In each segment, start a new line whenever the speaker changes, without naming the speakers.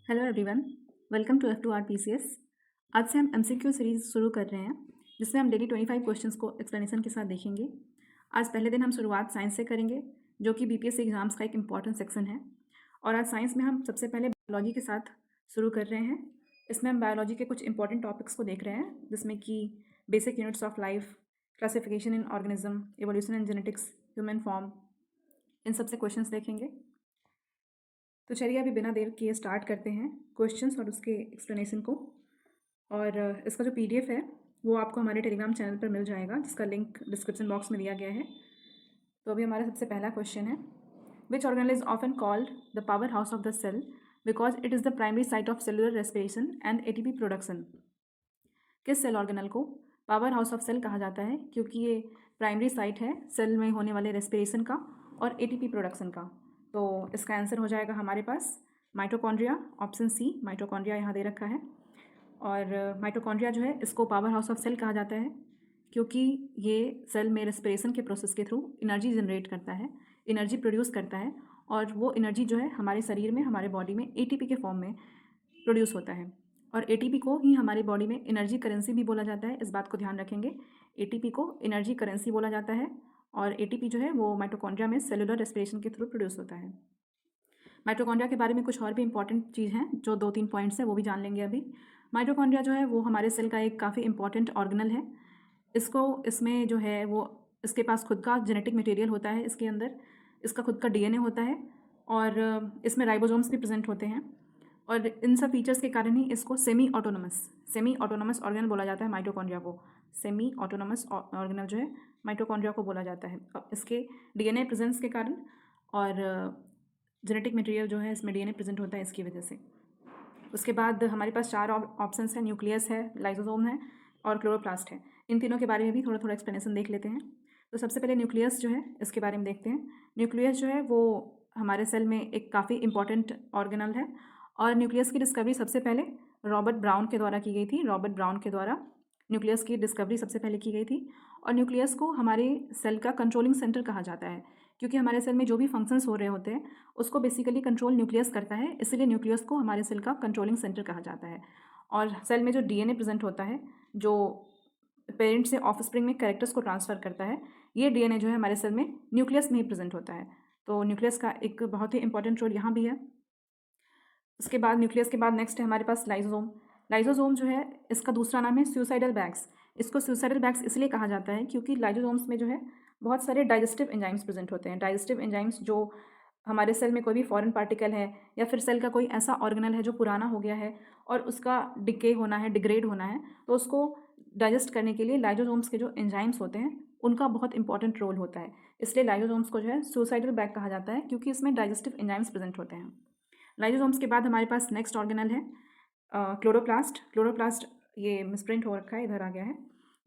Hello everyone, welcome to F2R PCS। आज से हम MCQ सीरीज़ शुरू कर रहे हैं जिसमें हम डेली 25 क्वेश्चंस को एक्सप्लेनेशन के साथ देखेंगे। आज पहले दिन हम शुरुआत साइंस से करेंगे जो कि BPSC एग्जाम्स का एक इम्पॉर्टेंट सेक्शन है। और आज साइंस में हम सबसे पहले बायोलॉजी के साथ शुरू कर रहे हैं। इसमें हम बायोलॉजी के कुछ इंपॉर्टेंट टॉपिक्स को देख रहे हैं जिसमें कि basic units of life, classification in organism, evolution and genetics, human form, इन सब से क्वेश्चंस देखेंगे। तो चलिए अभी बिना देर किए स्टार्ट करते हैं क्वेश्चंस और उसके एक्सप्लेनेशन को। और इसका जो PDF है वो आपको हमारे टेलीग्राम चैनल पर मिल जाएगा जिसका लिंक डिस्क्रिप्शन बॉक्स में दिया गया है। तो अभी हमारा सबसे पहला क्वेश्चन है, which organelle is often called the power house of the cell because it is the primary site of cellular respiration and ATP production. किस सेल ऑर्गेनल को पावर हाउस ऑफ सेल कहा जाता है क्योंकि ये प्राइमरी साइट है cell में होने वाले रेस्पिरेशन का और ATP प्रोडक्शन का। तो इसका आंसर हो जाएगा हमारे पास माइटोकॉन्ड्रिया, ऑप्शन सी माइटोकॉन्ड्रिया यहाँ दे रखा है। और माइटोकॉन्ड्रिया जो है इसको पावर हाउस ऑफ सेल कहा जाता है क्योंकि ये सेल में रेस्पिरेशन के प्रोसेस के थ्रू एनर्जी जनरेट करता है, एनर्जी प्रोड्यूस करता है और वो एनर्जी जो है हमारे शरीर में, हमारे बॉडी में ATP के फॉर्म में प्रोड्यूस होता है। और ATP को ही हमारी बॉडी में एनर्जी करेंसी भी बोला जाता है, इस बात को ध्यान रखेंगे। ATP को एनर्जी करेंसी बोला जाता है और ATP जो है वो माइटोकॉन्ड्रिया में सेलुलर रेस्पिरेशन के थ्रू प्रोड्यूस होता है। माइटोकॉन्ड्रिया के बारे में कुछ और भी इंपॉर्टेंट चीज़ हैं, जो 2-3 पॉइंट्स हैं वो भी जान लेंगे अभी। माइटोकॉन्ड्रिया जो है वो हमारे सेल का एक काफ़ी इंपॉर्टेंट ऑर्गेनल है। इसमें जो है वो इसके पास खुद का जेनेटिक मटेरियल होता है, इसके अंदर इसका खुद का DNA होता है और इसमें राइबोसोम्स भी प्रेजेंट होते हैं। और इन सब फीचर्स के कारण ही इसको सेमी ऑटोनोमस ऑर्गेनल बोला जाता है माइटोकॉन्ड्रिया को। सेमी ऑटोनोमस ऑर्गेनल जो है माइटोकॉन्ड्रिया को बोला जाता है इसके DNA प्रेजेंस के कारण और जेनेटिक मटेरियल जो है इसमें DNA प्रेजेंट होता है इसकी वजह से। उसके बाद हमारे पास 4 ऑप्शंस हैं, न्यूक्लियस है, लाइसोसोम है और क्लोरोप्लास्ट है। इन तीनों के बारे में भी थोड़ा थोड़ा एक्सप्लेनेशन देख लेते हैं। तो सबसे पहले न्यूक्लियस जो है इसके बारे में देखते हैं। न्यूक्लियस जो है वो हमारे सेल में एक काफ़ी इंपॉर्टेंट ऑर्गेनल है और न्यूक्लियस की डिस्कवरी सबसे पहले रॉबर्ट ब्राउन के द्वारा की गई थी। रॉबर्ट ब्राउन के द्वारा न्यूक्लियस की डिस्कवरी सबसे पहले की गई थी। और न्यूक्लियस को हमारे सेल का कंट्रोलिंग सेंटर कहा जाता है क्योंकि हमारे सेल में जो भी फंक्शंस हो रहे होते हैं उसको बेसिकली कंट्रोल न्यूक्लियस करता है, इसलिए न्यूक्लियस को हमारे सेल का कंट्रोलिंग सेंटर कहा जाता है। और सेल में जो DNA प्रेजेंट होता है जो पेरेंट से ऑफस्प्रिंग में कैरेक्टर्स को ट्रांसफ़र करता है, ये DNA जो है हमारे सेल में न्यूक्लियस में ही प्रेजेंट होता है। तो न्यूक्लियस का एक बहुत ही इंपॉर्टेंट रोल यहाँ भी है। उसके बाद न्यूक्लियस के बाद नेक्स्ट है हमारे पास लाइसोसोम। लाइसोसोम जो है इसका दूसरा नाम है सुसाइडल बैग्स। इसको सुसाइडल बैग्स इसलिए कहा जाता है क्योंकि लाइसोसोम्स में जो है बहुत सारे डाइजेस्टिव एंजाइम्स प्रेजेंट होते हैं। डाइजेस्टिव एंजाइम्स जो हमारे सेल में कोई भी फॉरेन पार्टिकल है या फिर सेल का कोई ऐसा ऑर्गेनल है जो पुराना हो गया है और उसका डिके होना है, डिग्रेड होना है, तो उसको डाइजेस्ट करने के लिए लाइसोसोम्स के जो एंजाइम्स होते हैं उनका बहुत इंपॉर्टेंट रोल होता है। इसलिए लाइसोसोम्स को जो है सुसाइडल बैग कहा जाता है क्योंकि इसमें डाइजेस्टिव एंजाइम्स प्रेजेंट होते हैं। लाइसोसोम्स के बाद हमारे पास नेक्स्ट ऑर्गेनल है क्लोरोप्लास्ट। क्लोरोप्लास्ट ये मिसप्रिंट हो रखा है, इधर आ गया है।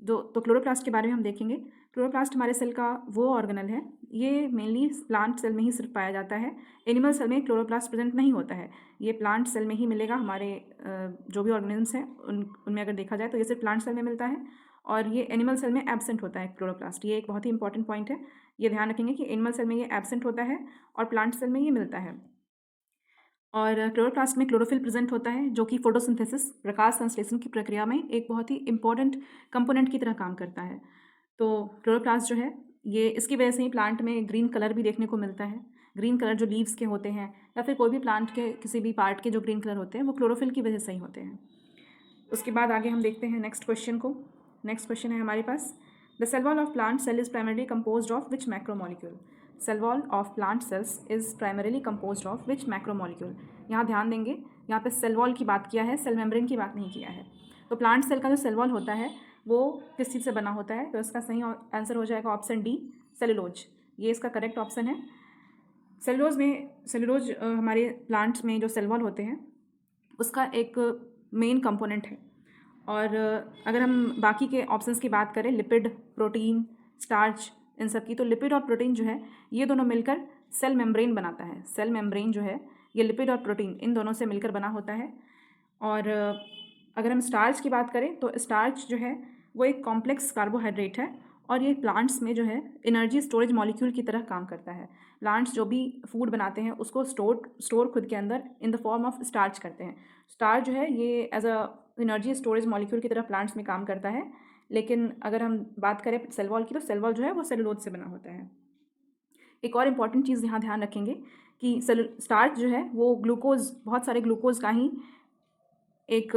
तो क्लोरोप्लास्ट के बारे में हम देखेंगे। क्लोरोप्लास्ट हमारे सेल का वो ऑर्गेनल है, ये मेनली प्लांट सेल में ही सिर्फ पाया जाता है। एनिमल सेल में क्लोरोप्लास्ट प्रेजेंट नहीं होता है, ये प्लांट सेल में ही मिलेगा। हमारे जो भी ऑर्गेनिजम्स हैं उनमें अगर देखा जाए तो ये सिर्फ प्लांट सेल में मिलता है और ये एनिमल सेल में एब्सेंट होता है क्लोरोप्लास्ट। ये एक बहुत ही इंपॉर्टेंट पॉइंट है, ये ध्यान रखेंगे कि एनिमल सेल में ये एब्सेंट होता है और प्लांट सेल में ये मिलता है। और क्लोरोप्लास्ट में क्लोरोफिल प्रेजेंट होता है जो कि फोटोसिंथेसिस, प्रकाश संश्लेषण की प्रक्रिया में एक बहुत ही इंपॉर्टेंट कंपोनेंट की तरह काम करता है। तो क्लोरोप्लास्ट जो है ये इसकी वजह से ही प्लांट में ग्रीन कलर भी देखने को मिलता है। ग्रीन कलर जो लीव्स के होते हैं या फिर कोई भी प्लांट के किसी भी पार्ट के जो ग्रीन कलर होते हैं वो क्लोरोफिल की वजह से ही होते हैं। उसके बाद आगे हम देखते हैं नेक्स्ट क्वेश्चन को। नेक्स्ट क्वेश्चन है हमारे पास, the cell wall of plant cell is primarily composed of which macromolecule. Cell wall of plant cells is primarily composed of which macromolecule. यहाँ ध्यान देंगे, यहाँ पे सेल वॉल की बात किया है, सेल मेम्ब्रेन की बात नहीं किया है। तो प्लांट सेल का जो सेल वॉल होता है वो किस चीज़ से बना होता है, तो इसका सही आंसर हो जाएगा ऑप्शन डी, सेलुलोज। ये इसका करेक्ट ऑप्शन है। सेलुलोज हमारे प्लांट्स में जो सेल वॉल होते हैं उसका एक मेन कंपोनेंट है। और अगर हम बाकी के ऑप्शंस की बात करें, लिपिड, प्रोटीन, स्टार्च, इन सब की, तो लिपिड और प्रोटीन जो है ये दोनों मिलकर सेल मेम्ब्रेन बनाता है। सेल मेम्ब्रेन जो है ये लिपिड और प्रोटीन इन दोनों से मिलकर बना होता है। और अगर हम स्टार्च की बात करें तो स्टार्च जो है वो एक कॉम्प्लेक्स कार्बोहाइड्रेट है और ये प्लांट्स में जो है एनर्जी स्टोरेज मॉलिक्यूल की तरह काम करता है। प्लांट्स जो भी फूड बनाते हैं उसको स्टोर खुद के अंदर in the form of starch करते हैं। स्टार्च जो है ये as a energy storage molecule की तरह प्लांट्स में काम करता है। लेकिन अगर हम बात करें सेल वॉल की, तो सेल वॉल जो है वो सेलुलोज से बना होता है। एक और इम्पॉर्टेंट चीज़ यहाँ ध्यान रखेंगे कि स्टार्च जो है वो ग्लूकोज, बहुत सारे ग्लूकोज का ही एक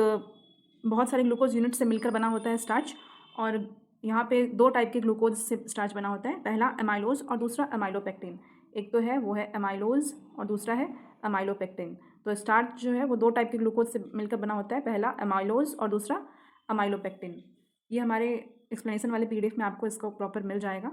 बहुत सारे ग्लूकोज यूनिट से मिलकर बना होता है स्टार्च। और यहाँ पे दो टाइप के ग्लूकोज से स्टार्च बना होता है, पहला एमाइलोज और दूसरा एमाइलोपेक्टिन। एक तो है वो है एमाइलोज और दूसरा है एमाइलोपेक्टिन। तो स्टार्च जो है वो दो टाइप के ग्लूकोज से मिलकर बना होता है, पहला एमाइलोज और दूसरा एमाइलोपेक्टिन। ये हमारे एक्सप्लेनेशन वाले PDF में आपको इसको प्रॉपर मिल जाएगा।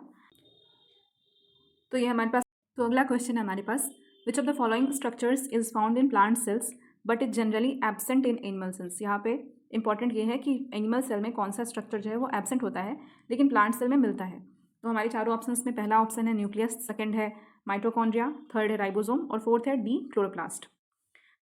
तो ये हमारे पास, तो अगला क्वेश्चन है हमारे पास, which of the following structures is found in plant cells but is generally absent in animal cells. यहाँ पे इंपॉर्टेंट ये है कि एनिमल सेल में कौन सा स्ट्रक्चर जो है वो एब्सेंट होता है लेकिन प्लांट सेल में मिलता है। तो हमारे चारों ऑप्शंस में पहला ऑप्शन है न्यूक्लियस, सेकंड है माइटोकॉन्ड्रिया, थर्ड है राइबोसोम और फोर्थ है डी क्लोरोप्लास्ट।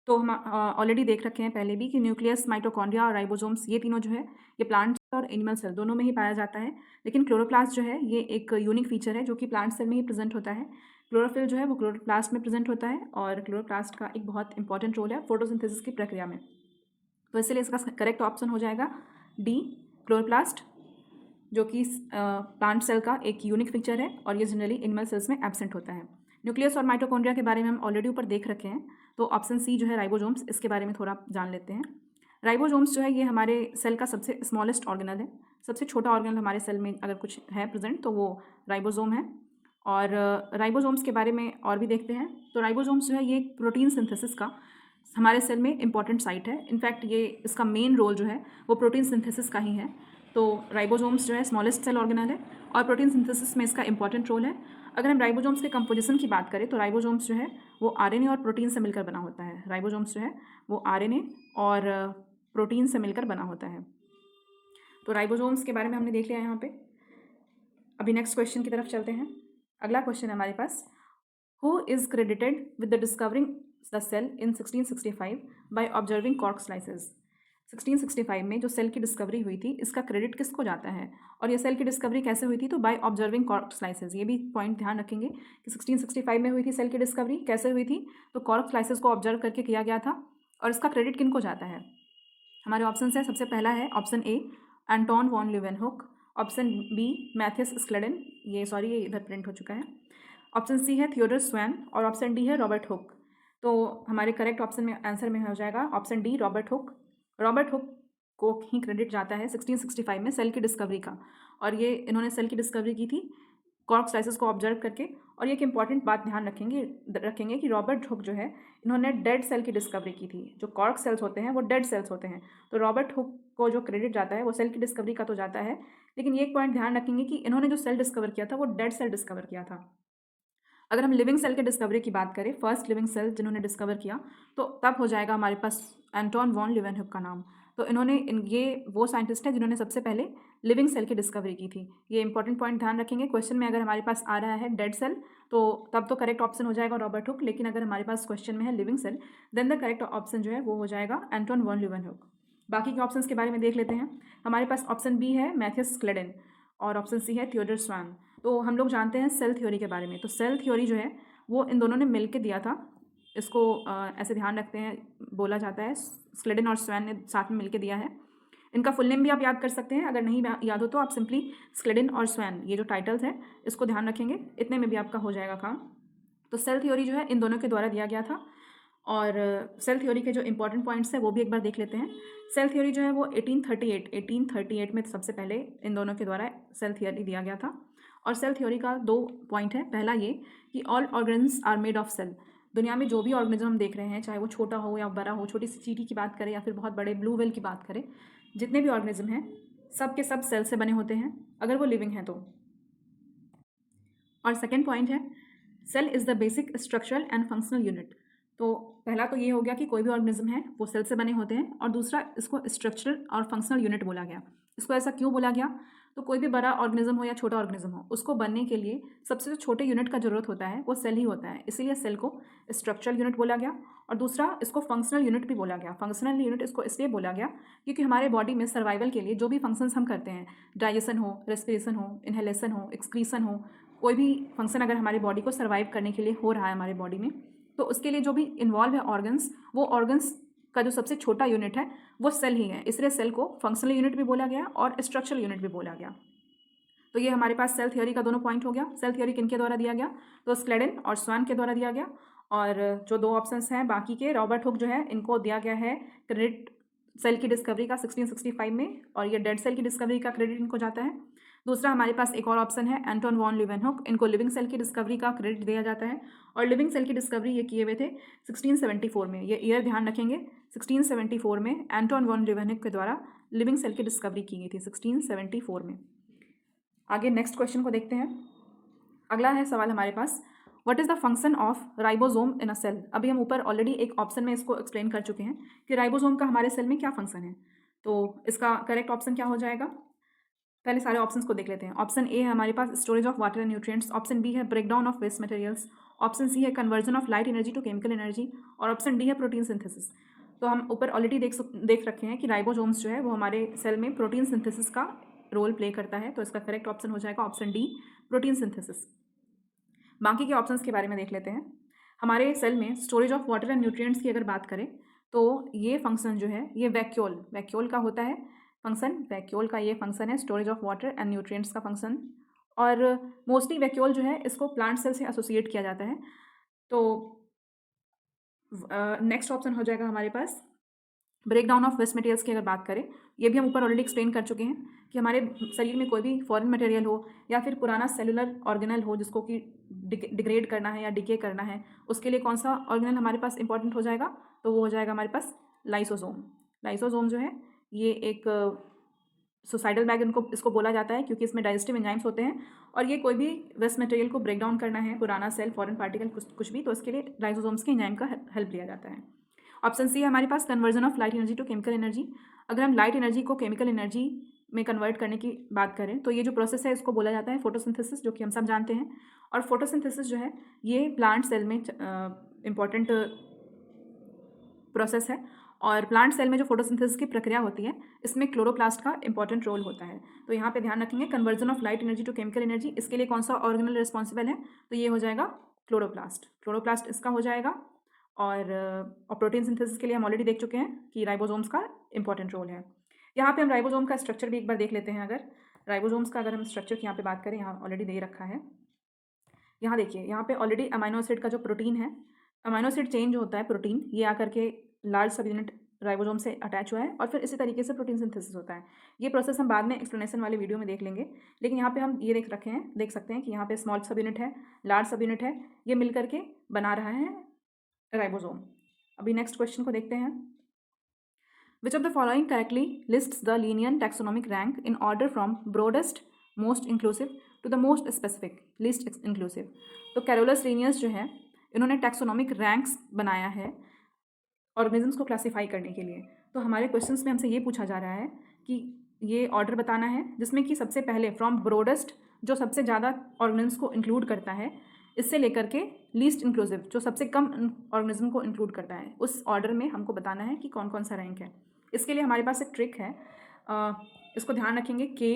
तो हम ऑलरेडी देख रखे हैं पहले भी कि न्यूक्लियस, माइटोकॉन्ड्रिया और राइबोसोम्स, ये तीनों जो है ये प्लांट्स और एनिमल सेल दोनों में ही पाया जाता है। लेकिन क्लोरोप्लास्ट जो है ये एक यूनिक फीचर है जो कि प्लांट सेल में ही प्रेजेंट होता है। क्लोरोफिल जो है वो क्लोरोप्लास्ट में प्रेजेंट होता है और क्लोरोप्लास्ट का एक बहुत इंपॉर्टेंट रोल है फोटोसिंथेसिस की प्रक्रिया में। तो इसलिए इसका करेक्ट ऑप्शन हो जाएगा डी क्लोरोप्लास्ट, जो कि प्लांट सेल का एक यूनिक फीचर है और ये जनरली एनिमल सेल्स में एब्सेंट होता है। न्यूक्लियस और माइटोकॉन्ड्रिया के बारे में हम ऑलरेडी ऊपर देख रखे हैं। तो ऑप्शन सी जो है राइबोसोम्स, इसके बारे में थोड़ा जान लेते हैं। राइबोसोम्स जो है ये हमारे सेल का सबसे स्मॉलेस्ट ऑर्गेनल है। सबसे छोटा ऑर्गेनल हमारे सेल में अगर कुछ है प्रेजेंट तो वो राइबोसोम है। और राइबोसोम्स के बारे में और भी देखते हैं। तो राइबोसोम्स जो है ये प्रोटीन सिंथेसिस का हमारे सेल में इंपॉर्टेंट साइट है। इनफैक्ट ये इसका मेन रोल जो है वो प्रोटीन सिंथेसिस का ही है। तो राइबोसोम्स जो है स्मॉलेस्ट सेल ऑर्गेनल है और प्रोटीन सिंथेसिस में इसका इंपॉर्टेंट रोल है। अगर हम राइबोसोम्स के कंपोजिशन की बात करें तो राइबोसोम्स जो है वो RNA और प्रोटीन से मिलकर बना होता है। राइबोसोम्स जो है वो RNA और प्रोटीन से मिलकर बना होता है। तो राइबोसोम्स के बारे में हमने देख लिया यहाँ पे। अभी नेक्स्ट क्वेश्चन की तरफ चलते हैं। अगला क्वेश्चन है हमारे पास, who is credited with the discovering the cell in 1665 by observing cork slices. 1665 में जो सेल की डिस्कवरी हुई थी इसका क्रेडिट किसको जाता है और ये सेल की डिस्कवरी कैसे हुई थी? तो बाय ऑब्जर्विंग कॉर्क स्लाइसेस। ये भी पॉइंट ध्यान रखेंगे कि 1665 में हुई थी सेल की डिस्कवरी, कैसे हुई थी? तो कॉर्क स्लाइसेस को ऑब्जर्व करके किया गया था। और इसका क्रेडिट किनको जाता है? हमारे ऑप्शन है, सबसे पहला है option A Anton von Leeuwenhoek, option B Matthias Schleiden, ये इधर प्रिंट हो चुका है, ऑप्शन सी है थियोडर स्वैन और ऑप्शन डी है रॉबर्ट हुक। तो हमारे करेक्ट ऑप्शन में आंसर में हो जाएगा option D Robert Hooke. Robert Hooke को ही क्रेडिट जाता है 1665 में सेल की डिस्कवरी का। और ये इन्होंने सेल की डिस्कवरी की थी कॉर्क स्लाइसेस को ऑब्जर्व करके। और ये एक इंपॉर्टेंट बात ध्यान रखेंगे कि रॉबर्ट हुक जो है इन्होंने डेड सेल की डिस्कवरी की थी। जो कॉर्क सेल्स होते हैं वो डेड सेल्स होते हैं। तो रॉबर्ट हुक को जो क्रेडिट जाता है वो सेल की डिस्कवरी का तो जाता है, लेकिन ये एक पॉइंट ध्यान रखेंगे कि इन्होंने जो सेल डिस्कवर किया था वो डेड सेल डिस्कवर किया था। अगर हम लिविंग सेल के डिस्कवरी की बात करें, फर्स्ट लिविंग सेल जिन्होंने डिस्कवर किया, तो तब हो जाएगा हमारे पास एंटोन वॉन ल्यूवेनहुक का नाम। तो ये वो साइंटिस्ट हैं जिन्होंने सबसे पहले लिविंग सेल की डिस्कवरी की थी। ये इंपॉर्टेंट पॉइंट ध्यान रखेंगे। क्वेश्चन में अगर हमारे पास आ रहा है डेड सेल तो तब तो करेक्ट ऑप्शन हो जाएगा रॉबर्ट हुक, लेकिन अगर हमारे पास क्वेश्चन में है living cell then the correct option जो है वो हो जाएगा एंटोन वॉन ल्यूवेनहुक। बाकी के ऑप्शंस के बारे में देख लेते हैं। हमारे पास ऑप्शन बी है मैथियस स्क्लेडेन और ऑप्शन सी है थियोडर स्वैन। तो हम लोग जानते हैं सेल थ्योरी के बारे में। तो सेल थ्योरी जो है वो इन दोनों ने मिल के दिया था। इसको ऐसे ध्यान रखते हैं, बोला जाता है स्क्लेडेन और स्वैन ने साथ में मिलके दिया है। इनका फुल नेम भी आप याद कर सकते हैं, अगर नहीं याद हो तो आप सिंपली स्क्लेडेन और स्वैन, ये जो टाइटल्स हैं इसको ध्यान रखेंगे, इतने में भी आपका हो जाएगा काम। तो सेल थ्योरी जो है इन दोनों के द्वारा दिया गया था। और सेल थ्योरी के जो इंपॉर्टेंट पॉइंट्स हैं वो भी एक बार देख लेते हैं। सेल थ्योरी जो है वो 1838 में सबसे पहले इन दोनों के द्वारा सेल थ्योरी दिया गया था। और सेल थ्योरी का दो पॉइंट है। पहला ये कि all organism are made of cell. दुनिया में जो भी ऑर्गेनिज्म हम देख रहे हैं, चाहे वो छोटा हो या बड़ा हो, छोटी सी चींटी की बात करें या फिर बहुत बड़े ब्लू व्हेल की बात करें, जितने भी ऑर्गेनिज्म हैं सब के सब सेल से बने होते हैं अगर वो लिविंग हैं तो। और सेकेंड पॉइंट है cell is the basic structural and functional unit. तो पहला तो ये हो गया कि कोई भी ऑर्गेनिज्म है वो सेल से बने होते हैं, और दूसरा इसको स्ट्रक्चरल और फंक्शनल यूनिट बोला गया। इसको ऐसा क्यों बोला गया? तो कोई भी बड़ा ऑर्गेनिज्म हो या छोटा ऑर्गेनिज्म हो, उसको बनने के लिए सबसे जो छोटे यूनिट का जरूरत होता है वो सेल ही होता है। इसीलिए सेल को स्ट्रक्चरल यूनिट बोला गया। और दूसरा, इसको फंक्शनल यूनिट भी बोला गया। फंक्शनल यूनिट इसको इसलिए बोला गया क्योंकि हमारे बॉडी में सर्वाइवल के लिए जो भी फंक्शंस हम करते हैं, डाइजेशन हो, रेस्पिरेशन हो, इनहेलेशन हो, एक्सक्रीशन हो, कोई भी फंक्शन अगर हमारी बॉडी को सर्वाइव करने के लिए हो रहा है हमारे बॉडी में, तो उसके लिए जो भी इन्वॉल्व है ऑर्गन्स, वो ऑर्गन्स का जो सबसे छोटा यूनिट है वो सेल ही है। इसलिए सेल को फंक्शनल यूनिट भी बोला गया और स्ट्रक्चरल यूनिट भी बोला गया। तो ये हमारे पास सेल थ्योरी का दोनों पॉइंट हो गया। सेल थ्योरी किनके द्वारा दिया गया? तो स्क्लेडन और स्वान के द्वारा दिया गया। और जो दो ऑप्शंस हैं बाकी के, रॉबर्ट हुक जो है, इनको दिया गया है क्रेडिट सेल की डिस्कवरी का 1665 में, और ये डेड सेल की डिस्कवरी का क्रेडिट इनको जाता है। दूसरा हमारे पास एक और ऑप्शन है एंटोन वॉन लीeuwenhoek, इनको लिविंग सेल की डिस्कवरी का क्रेडिट दिया जाता है। और लिविंग सेल की डिस्कवरी ये किए हुए थे 1674 में। ये ईयर ध्यान रखेंगे, 1674 में एंटोन वॉन लीeuwenhoek के द्वारा लिविंग सेल की डिस्कवरी की गई थी 1674 में। आगे नेक्स्ट क्वेश्चन को देखते हैं। अगला है सवाल हमारे पास, what is the function of ribosome in a cell. अभी हम ऊपर ऑलरेडी एक ऑप्शन में इसको एक्सप्लेन कर चुके हैं कि राइबोसोम का हमारे सेल में क्या फंक्शन है। तो इसका करेक्ट ऑप्शन क्या हो जाएगा? पहले सारे ऑप्शंस को देख लेते हैं। ऑप्शन ए है हमारे पास storage of water and nutrients, option B है breakdown of waste materials, option C है conversion of light energy to chemical energy, और ऑप्शन डी है प्रोटीन सिंथेसिस। तो हम ऊपर ऑलरेडी देख रखे हैं कि राइबोसोम्स जो है वो हमारे सेल में प्रोटीन सिंथेसिस का रोल प्ले करता है। तो इसका करेक्ट ऑप्शन हो जाएगा ऑप्शन डी, प्रोटीन सिंथेसिस। बाकी के ऑप्शंस के बारे में देख लेते हैं। हमारे सेल में storage of water and nutrients की अगर बात करें तो ये फंक्शन जो है ये वैक्यूल का होता है फंक्शन। वैक्यूल का ये फंक्शन है, storage of water and nutrients का फंक्शन। और मोस्टली वैक्यूल जो है इसको प्लांट सेल से एसोसिएट किया जाता है। तो नेक्स्ट ऑप्शन हो जाएगा हमारे पास ब्रेकडाउन ऑफ वेस्ट मटेरियल्स की अगर बात करें, ये भी हम ऊपर ऑलरेडी एक्सप्लेन कर चुके हैं कि हमारे शरीर में कोई भी फॉरेन मटेरियल हो या फिर पुराना सेलुलर ऑर्गेनल हो जिसको कि डिग्रेड करना है या डिके करना है, उसके लिए कौन सा ऑर्गेनल हमारे पास इंपॉर्टेंट हो जाएगा? तो वो हो जाएगा हमारे पास लाइसोसोम। लाइसोसोम जो है ये एक सुसाइडल बैग इसको बोला जाता है क्योंकि इसमें डाइजेस्टिव एंजाइम्स होते हैं, और ये कोई भी वेस्ट मटेरियल को ब्रेक डाउन करना है, पुराना सेल, फॉरेन पार्टिकल, कुछ भी, तो इसके लिए लाइसोसोम्स के एंजाइम का हेल्प लिया जाता है। ऑप्शन सी है हमारे पास conversion of light energy to chemical energy. अगर हम लाइट एनर्जी को केमिकल एनर्जी में कन्वर्ट करने की बात करें तो ये जो प्रोसेस है इसको बोला जाता है फोटोसिंथेसिस, जो कि हम सब जानते हैं। और फोटोसिंथेसिस जो है ये प्लांट सेल में इम्पॉर्टेंट प्रोसेस है। और प्लांट सेल में जो फोटोसिंथेसिस की प्रक्रिया होती है इसमें क्लोरोप्लास्ट का इंपॉर्टेंट रोल होता है। तो यहाँ पे ध्यान रखेंगे conversion of light energy to chemical energy, इसके लिए कौन सा ऑर्गेनल रिस्पॉन्सिबल है? तो ये हो जाएगा क्लोरोप्लास्ट। क्लोरोप्लास्ट इसका हो जाएगा। और प्रोटीन सिंथेसिस के लिए हम ऑलरेडी देख चुके हैं कि राइबोसोम्स का इंपॉर्टेंट रोल है। यहाँ पे हम राइबोसोम का स्ट्रक्चर भी एक बार देख लेते हैं। अगर राइबोसोम्स का अगर हम स्ट्रक्चर की यहाँ पे बात करें, यहाँ ऑलरेडी दे रखा है। यहाँ देखिए, यहाँ पे ऑलरेडी अमाइनो एसिड का जो प्रोटीन है, अमाइनो एसिड चेंज जो होता है प्रोटीन, ये आकर के लार्ज सब यूनिट राइबोसोम से अटैच हुआ है और फिर इसी तरीके से प्रोटीन सिंथेसिस होता है। ये प्रोसेस हम बाद में एक्सप्लेनेशन वाले वीडियो में देख लेंगे, लेकिन यहाँ पे हम ये देख सकते हैं कि यहाँ पे स्मॉल सब यूनिट है, लार्ज सब यूनिट है, ये मिल करके बना रहा है राइबोसोम। अभी नेक्स्ट क्वेश्चन को देखते हैं। Which of the following correctly lists the linear taxonomic rank in order from broadest most inclusive to the most specific least inclusive. तो कैरोलस लीनियस जो है इन्होंने टैक्सोनॉमिक रैंक्स बनाया है ऑर्गेनिजम्स को क्लासीफाई करने के लिए। तो हमारे क्वेश्चंस में हमसे ये पूछा जा रहा है कि ये ऑर्डर बताना है जिसमें कि सबसे पहले फ्रॉम ब्रॉडेस्ट, जो सबसे ज़्यादा ऑर्गेनिजम्स को इंक्लूड करता है, इससे लेकर के लीस्ट इंक्लूसिव, जो सबसे कम ऑर्गेनिज्म को इंक्लूड करता है, उस ऑर्डर में हमको बताना है कि कौन कौन सा रैंक है। इसके लिए हमारे पास एक ट्रिक है, इसको ध्यान रखेंगे। के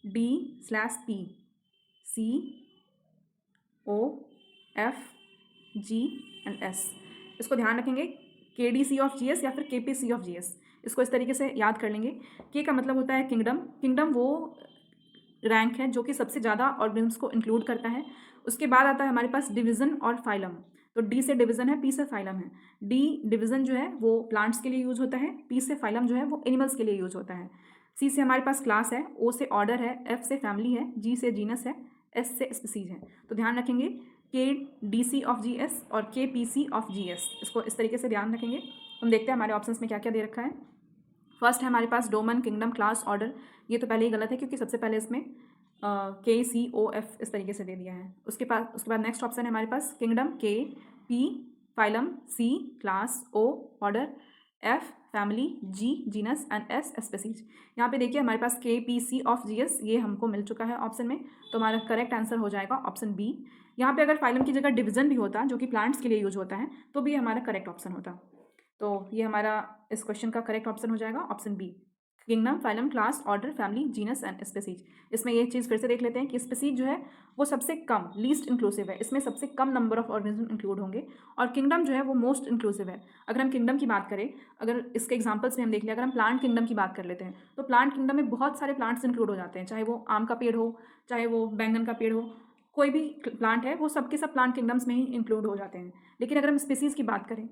D/P COFGS, इसको ध्यान रखेंगे। KDC ऑफ GS या फिर KPC ऑफ GS, इसको इस तरीके से याद कर लेंगे। के का मतलब होता है किंगडम। किंगडम वो रैंक है जो कि सबसे ज़्यादा ऑर्गेनिजम्स को इंक्लूड करता है। उसके बाद आता है हमारे पास डिवीज़न और फाइलम। तो डी से डिवीज़न है, पी से फाइलम है। डी डिवीज़न जो है वो प्लांट्स के लिए यूज़ होता है, पी से फाइलम जो है वो एनिमल्स के लिए यूज़ होता है, सी से हमारे पास क्लास है, ओ से ऑर्डर है, एफ से फैमिली है, जी से जीनस है, एस से स्पीसीज है। तो ध्यान रखेंगे KDC ऑफ GS और KPC ऑफ GS, इसको इस तरीके से ध्यान रखेंगे। हम देखते हैं हमारे ऑप्शंस में क्या क्या दे रखा है। फर्स्ट है हमारे पास डोमेन, किंगडम, क्लास, ऑर्डर। ये तो पहले ही गलत है क्योंकि सबसे पहले इसमें KCOF इस तरीके से दे दिया है। उसके बाद नेक्स्ट ऑप्शन है हमारे पास kingdom, K, P, phylum, C, class, O, order, F family, G genus and S species. यहाँ पे देखिए हमारे पास KPC ऑफ GS ये हमको मिल चुका है ऑप्शन में, तो हमारा करेक्ट आंसर हो जाएगा ऑप्शन बी। यहाँ पे अगर फाइलम की जगह डिवीजन भी होता जो कि प्लांट्स के लिए यूज होता है तो भी हमारा करेक्ट ऑप्शन होता। तो ये हमारा इस क्वेश्चन का करेक्ट ऑप्शन हो जाएगा option B, kingdom, phylum, class, order, family, genus and species. इसमें ये चीज़ फिर से देख लेते हैं कि स्पीसीज जो है वो सबसे कम, लीस्ट इंक्लूसिव है, इसमें सबसे कम नंबर ऑफ ऑर्गेनिज्म इंक्लूड होंगे, और किंगडम जो है वो मोस्ट इंक्लूसिव है। अगर हम किंगडम की बात करें, अगर इसके एग्जांपल्स में हम देख लें, अगर हम प्लांट किंगडम की बात कर लेते हैं तो प्लांट किंगडम में बहुत सारे प्लांट्स इंक्लूड हो जाते हैं, चाहे वो आम का पेड़ हो, चाहे वो बैंगन का पेड़ हो, कोई भी प्लांट है वो सबके सब प्लांट किंगडम्स में ही इंक्लूड हो जाते हैं। लेकिन अगर हम स्पीसीज़ की बात करें,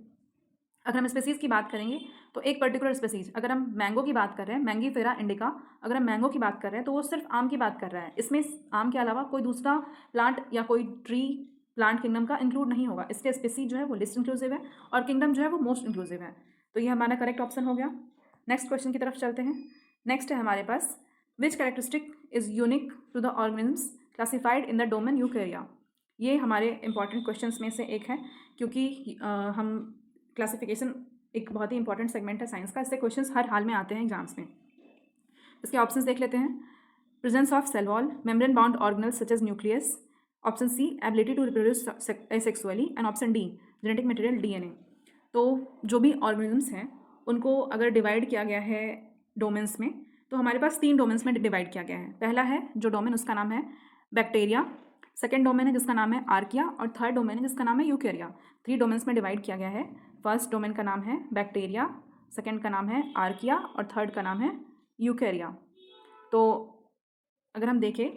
अगर हम स्पीसीज़ की बात करेंगे तो एक पर्टिकुलर स्पीसीज, अगर हम मैंगो की बात कर रहे हैं, मैंगीफेरा इंडिका, अगर हम मैंगो की बात कर रहे हैं तो वो सिर्फ आम की बात कर रहा है, इसमें आम के अलावा कोई दूसरा प्लांट या कोई ट्री प्लांट किंगडम का इंक्लूड नहीं होगा, इसलिए स्पीसीज जो है वो लिस्ट इंक्लूसिव है और किंगडम जो है वो मोस्ट इंक्लूसिव है। तो ये हमारा करेक्ट ऑप्शन हो गया। नेक्स्ट क्वेश्चन की तरफ चलते हैं। नेक्स्ट है हमारे पास, which characteristic is unique to the organisms classified in the domain eukarya. ये हमारे इंपॉर्टेंट क्वेश्चंस में से एक है, क्योंकि हम क्लासिफिकेशन एक बहुत ही इंपॉर्टेंट सेगमेंट है साइंस का, इससे क्वेश्चंस हर हाल में आते हैं एग्जाम्स में। इसके ऑप्शंस देख लेते हैं। Presence of cell wall, membrane bound organelles such as nucleus, option C ability to reproduce asexually, and option D genetic material DNA। तो जो भी ऑर्गेनिजम्स हैं उनको अगर डिवाइड किया गया है डोमेन्स में, तो हमारे पास 3 डोमेन्स में डिवाइड किया गया है। पहला है जो डोमेन उसका नाम है बैक्टीरिया, सेकेंड डोमेन है जिसका नाम है आर्किया, और थर्ड डोमेन है जिसका नाम है यूकेरिया। 3 डोमेन्स में डिवाइड किया गया है। फर्स्ट डोमेन का नाम है बैक्टीरिया, सेकेंड का नाम है आर्किया और थर्ड का नाम है यूकेरिया। तो अगर हम देखें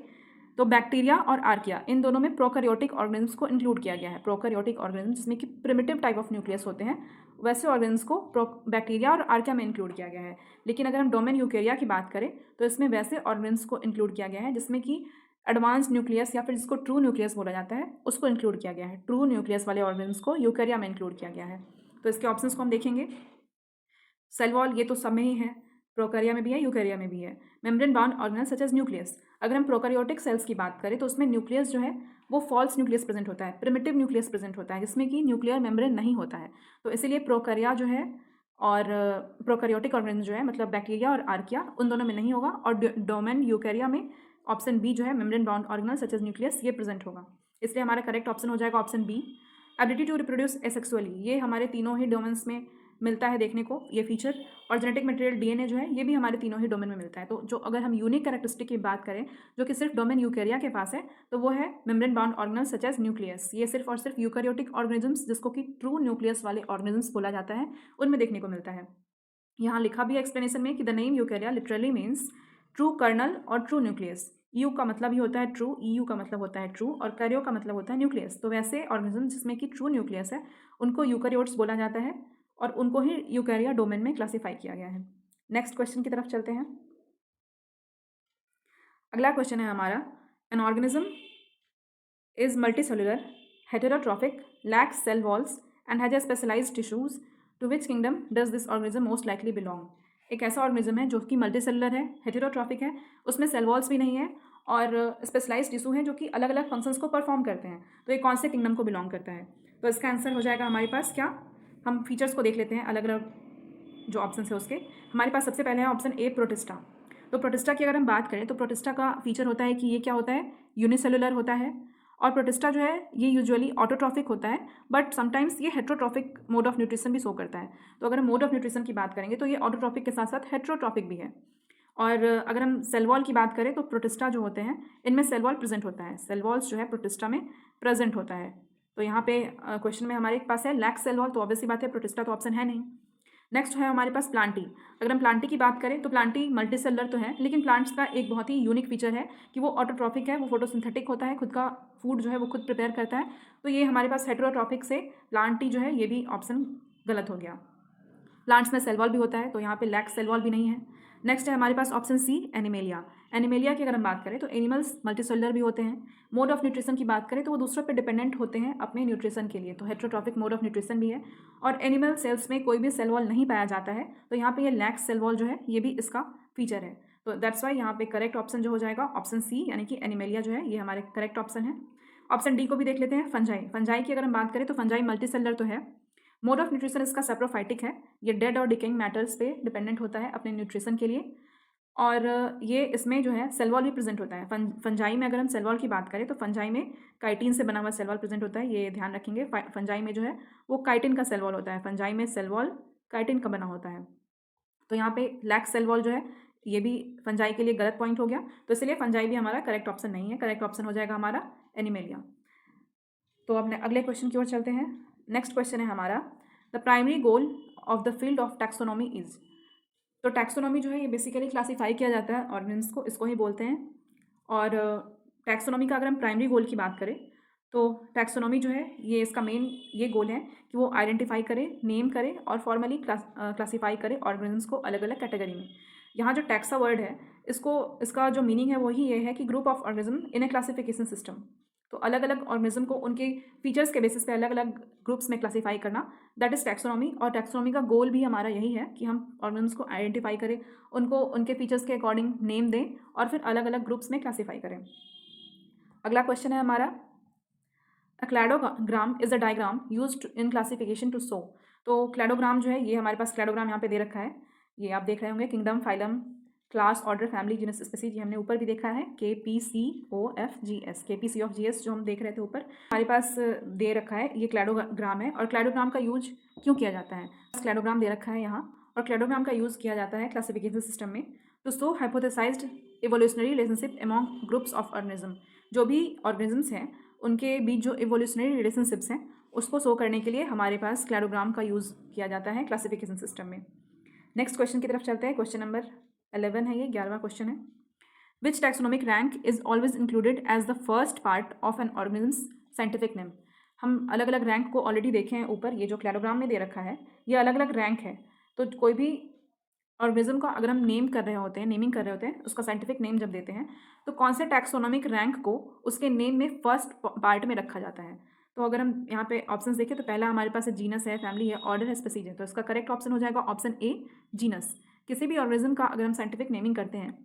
तो बैक्टीरिया और आर्किया इन दोनों में प्रोकैरियोटिक ऑर्गेनिज्म्स को इंक्लूड किया गया है। प्रोकैरियोटिक ऑर्गेनिज्म जिसमें कि प्रिमिटिव टाइप ऑफ न्यूक्लियस होते हैं, वैसे ऑर्गेनिज्म्स को बैक्टीरिया और आर्किया में इंक्लूड किया गया है। लेकिन अगर हम डोमेन यूकेरिया की बात करें तो इसमें वैसे ऑर्गेनिज्म्स को इंक्लूड किया गया है जिसमें कि एडवांस न्यूक्लियस या फिर जिसको ट्रू न्यूक्लियस बोला जाता है उसको इंक्लूड किया गया है। ट्रू न्यूक्लियस वाले ऑर्गेनिज्म्स को यूकेरिया में इंक्लूड किया गया है। तो इसके ऑप्शंस को हम देखेंगे। सेल वॉल ये तो सब में ही है, प्रोकैरिया में भी है, यूकेरिया में भी है। Membrane bound organelle such as nucleus, अगर हम प्रोकैरियोटिक सेल्स की बात करें तो उसमें न्यूक्लियस जो है वो फॉल्स न्यूक्लियस प्रेजेंट होता है, प्रिमिटिव न्यूक्लियस प्रेजेंट होता है जिसमें कि न्यूक्लियर मेम्ब्रेन नहीं होता है। तो इसीलिए प्रोकैरिया जो है और प्रोकैरियोटिक ऑर्गेनिज्म जो है मतलब बैक्टीरिया और आर्किया उन दोनों में नहीं होगा, और डोमेन यूकेरिया में ऑप्शन बी जो है membrane bound organelle such as nucleus ये प्रेजेंट होगा। इसलिए हमारा करेक्ट ऑप्शन हो जाएगा option B, ability to reproduce asexually. ये हमारे तीनों ही डोमेन्स में मिलता है देखने को ये फीचर, और जेनेटिक मटेरियल DNA जो है ये भी हमारे तीनों ही डोमेन में मिलता है। तो जो अगर हम यूनिक कैरेक्टरिस्टिक की बात करें जो कि सिर्फ डोमेन यूकेरिया के पास है तो वो है membrane bound organelle such as nucleus. ये सिर्फ और सिर्फ यूकैरियोटिक ऑर्गेनिजम्स जिसको कि ट्रू न्यूक्लियस वाले ऑर्गेनिजम्स बोला जाता है उनमें देखने को मिलता है। यहाँ लिखा भी है एक्सप्लेनेशन में कि the name eukarya literally means true kernel और ट्रू न्यूक्लियस। यू का मतलब ही होता है ट्रू, EU का मतलब होता है ट्रू, और कैरियो का मतलब होता है न्यूक्लियस। तो वैसे ऑर्गेनिज्म जिसमें कि ट्रू न्यूक्लियस है उनको यूकैरियोट्स बोला जाता है और उनको ही यूकेरिया डोमेन में क्लासीफाई किया गया है। नेक्स्ट क्वेश्चन की तरफ चलते हैं। अगला क्वेश्चन है हमारा, an organism is multicellular, heterotrophic, lacks cell walls and has a specialised tissues, to which kingdom does this organism most likely belong. एक ऐसा ऑर्गेनिज्म है जो कि मल्टीसेलुलर है, हेटेरोट्रॉफिक है, उसमें सेल वॉल्स भी नहीं है और स्पेशलाइज्ड टिश्यू हैं जो कि अलग अलग फंक्शंस को परफॉर्म करते हैं। तो ये कौन से किंगडम को बिलोंग करता है? तो इसका आंसर हो जाएगा हमारे पास क्या, हम फीचर्स को देख लेते हैं अलग अलग जो ऑप्शन है उसके। हमारे पास सबसे पहले है ऑप्शन ए प्रोटिस्टा। तो प्रोटिस्टा की अगर हम बात करें तो प्रोटिस्टा का फीचर होता है कि ये क्या होता है, यूनिसेलुलर होता है, और प्रोटिस्टा जो है ये यूजुअली ऑटोट्रॉफिक होता है, बट समटाइम्स ये हेट्रोट्रॉफिक मोड ऑफ न्यूट्रिशन भी शो करता है। तो अगर हम मोड ऑफ न्यूट्रिशन की बात करेंगे तो ये ऑटोट्रॉफिक के साथ साथ हेट्रोट्रॉफिक भी है। और अगर हम सेल वॉल की बात करें तो प्रोटिस्टा जो होते हैं इनमें सेल वॉल प्रेजेंट होता है, सेल वॉल्स जो है प्रोटिस्टा में प्रेजेंट होता है। तो यहाँ पे क्वेश्चन में हमारे पास है लैक्स सेल वॉल, तो ऑब्वियसली बात है प्रोटिस्टा तो ऑप्शन है नहीं। नेक्स्ट है हमारे पास प्लांटी। अगर हम प्लांटी की बात करें तो प्लांटी मल्टीसेलुलर तो है, लेकिन प्लांट्स का एक बहुत ही यूनिक फीचर है कि वो ऑटोट्रॉफिक है, वो फोटोसिंथेटिक होता है, खुद का फूड जो है वो खुद प्रिपेयर करता है। तो ये हमारे पास हेटेरोट्रॉफिक से प्लांटी जो है ये भी ऑप्शन गलत हो गया। प्लांट्स में सेल वॉल भी होता है तो यहाँ पे लैक्स सेल वॉल भी नहीं है। नेक्स्ट है हमारे पास ऑप्शन सी एनिमेलिया। एनिमेलिया की अगर हम बात करें तो एनिमल्स मल्टीसेलुलर भी होते हैं। मोड ऑफ न्यूट्रिशन की बात करें तो वो दूसरों पे डिपेंडेंट होते हैं अपने न्यूट्रिशन के लिए, तो हेट्रोट्रॉफिक मोड ऑफ न्यूट्रिशन भी है। और एनिमल सेल्स में कोई भी सेल वॉल नहीं पाया जाता है, तो यहाँ पे ये लैक्स सेल वॉल जो है ये भी इसका फीचर है। तो दैट्स वाई यहाँ पे करेक्ट ऑप्शन जो हो जाएगा ऑप्शन सी, यानी कि एनिमेलिया जो है ये हमारे करेक्ट ऑप्शन है। ऑप्शन डी को भी देख लेते हैं, फंजाई। फंजाई की अगर हम बात करें तो फंजाई मल्टीसेलुलर तो है, मोड ऑफ न्यूट्रिशन इसका सैप्रोफाइटिक है, ये डेड और डिकेइंग मैटर्स पे डिपेंडेंट होता है अपने न्यूट्रिशन के लिए। और ये इसमें जो है सेल वॉल भी प्रेजेंट होता है। फंजाई में अगर हम सेल वॉल की बात करें तो फंजाई में काइटिन से बना हुआ सेल वॉल प्रेजेंट होता है, ये ध्यान रखेंगे। फंजाई में जो है वो काइटिन का सेल वॉल होता है, फंजाई में सेल वॉल काइटिन का बना होता है। तो यहाँ पे लैक्स सेल वॉल जो है ये भी फंजाई के लिए गलत पॉइंट हो गया, तो इसलिए फंजाई भी हमारा करेक्ट ऑप्शन नहीं है। करेक्ट ऑप्शन हो जाएगा हमारा एनिमेलिया। तो अब अगले क्वेश्चन की ओर चलते हैं। नेक्स्ट क्वेश्चन है हमारा, the primary goal of the field of taxonomy is. तो टैक्सोनॉमी जो है ये बेसिकली क्लासीफाई किया जाता है ऑर्गेनिज्म को, इसको ही बोलते हैं। और टैक्सोनॉमी का अगर हम प्राइमरी गोल की बात करें तो टैक्सोनॉमी जो है ये इसका मेन ये गोल है कि वो आइडेंटिफाई करे, नेम करे और फॉर्मली क्लासीफाई करे ऑर्गेनिज्म्स को अलग अलग कैटेगरी में। यहाँ जो टैक्सा वर्ड है इसका जो मीनिंग है वही ये है कि group of organism in A classification system. तो अलग अलग ऑर्गेनिज्म को उनके फीचर्स के बेसिस पे अलग अलग ग्रुप्स में क्लासीफाई करना, दैट इज़ टैक्सोनॉमी। और टैक्सोनॉमी का गोल भी हमारा यही है कि हम ऑर्गेनिज्म को आइडेंटिफाई करें, उनको उनके फीचर्स के अकॉर्डिंग नेम दें और फिर अलग अलग ग्रुप्स में क्लासीफाई करें। अगला क्वेश्चन है हमारा, a cladogram is a diagram used in classification to show. तो क्लैडोग्राम जो है ये हमारे पास क्लैडोग्राम यहाँ पे दे रखा है, ये आप देख रहे होंगे, kingdom, phylum, class, order, family, genus, species, ये हमने ऊपर भी देखा है, KPCOFGS, KPCOFGS जो हम देख रहे थे ऊपर हमारे पास दे रखा है, ये क्लैडोग्राम है। और क्लैडोग्राम का यूज क्यों किया जाता है? क्लैडोग्राम दे रखा है यहाँ, और क्लैडोग्राम का यूज़ किया जाता है क्लासिफिकेशन सिस्टम में to show hypothesized evolutionary relationship among groups of organism. जो भी ऑर्गेनिजम्स हैं उनके बीच जो इवोल्यूशनरी रिलेशनशिप्स हैं उसको शो करने के लिए हमारे पास क्लैडोग्राम का यूज़ किया जाता है क्लासिफिकेशन सिस्टम में। नेक्स्ट क्वेश्चन की तरफ चलते हैं। क्वेश्चन नंबर 11 है, ये 11वां क्वेश्चन है। Which taxonomic rank is always included as the first part of an organism scientific name. हम अलग अलग रैंक को ऑलरेडी देखे हैं ऊपर, ये जो क्लैडोग्राम में दे रखा है ये अलग अलग रैंक है। तो कोई भी ऑर्गेनिज्म का अगर हम नेम कर रहे होते हैं, नेमिंग कर रहे होते हैं, उसका साइंटिफिक नेम जब देते हैं तो कौन से टैक्सोनॉमिक रैंक को उसके नेम में फर्स्ट पार्ट में रखा जाता है। तो अगर हम यहाँ पे ऑप्शंस देखें तो पहला हमारे पास है जीनस है, फैमिली है, ऑर्डर है, स्पीसीज है। तो इसका करेक्ट ऑप्शन हो जाएगा ऑप्शन ए, जीनस। किसी भी ऑर्गेनिज्म का अगर हम साइंटिफिक नेमिंग करते हैं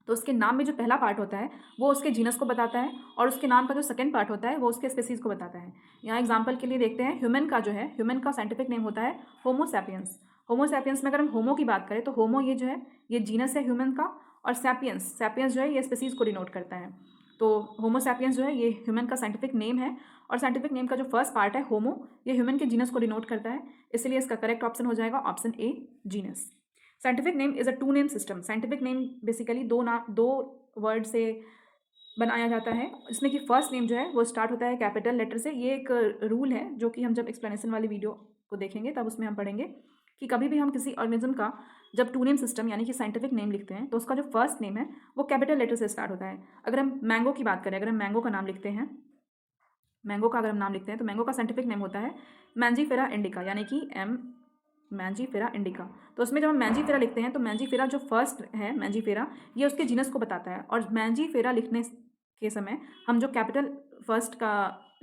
तो उसके नाम में जो पहला पार्ट होता है वो उसके जीनस को बताता है, और उसके नाम का जो सेकंड पार्ट होता है वो उसके स्पीसीज को बताता है। यहाँ एग्जांपल के लिए देखते हैं, ह्यूमन का जो है, ह्यूमन का साइंटिफिक नेम होता है होमो सैपियंस। होमो सैपियंस में अगर हम होमो की बात करें तो होमो ये जो है ये जीनस है ह्यूमन का, और सैपियंस सैपियंस जो है ये स्पीसीज को डिनोट करता है। तो होमो सैपियंस जो है ये ह्यूमन का साइंटिफिक नेम है, और साइंटिफिक नेम का जो फर्स्ट पार्ट है होमो ये ह्यूमन के जीनस को डिनोट करता है, इसलिए इसका करेक्ट ऑप्शन हो जाएगा option A, genus. Scientific name is a two name system. Scientific name basically दो वर्ड से बनाया जाता है, इसमें कि फर्स्ट नेम जो है वो स्टार्ट होता है कैपिटल लेटर से। ये एक रूल है जो कि हम जब एक्सप्लेनेशन वाली वीडियो को देखेंगे तब उसमें हम पढ़ेंगे कि कभी भी हम किसी ऑर्गेनिज्म का जब टू नेम सिस्टम यानी कि साइंटिफिक नेम लिखते हैं तो उसका जो फर्स्ट नेम है वो कैपिटल लेटर से स्टार्ट होता है। अगर हम मैंगो की बात करें, अगर हम मैंगो का नाम लिखते हैं, मैंगो का अगर हम नाम लिखते हैं तो मैंगो का साइंटिफिक नेम होता है मैंजीफेरा इंडिका, यानी कि मैंजीफेरा इंडिका। तो उसमें जब हम मैंजीफेरा लिखते हैं तो मैंजीफेरा जो फर्स्ट है मैंजीफेरा ये उसके जीनस को बताता है, और मैंजीफेरा लिखने के समय हम जो कैपिटल फर्स्ट का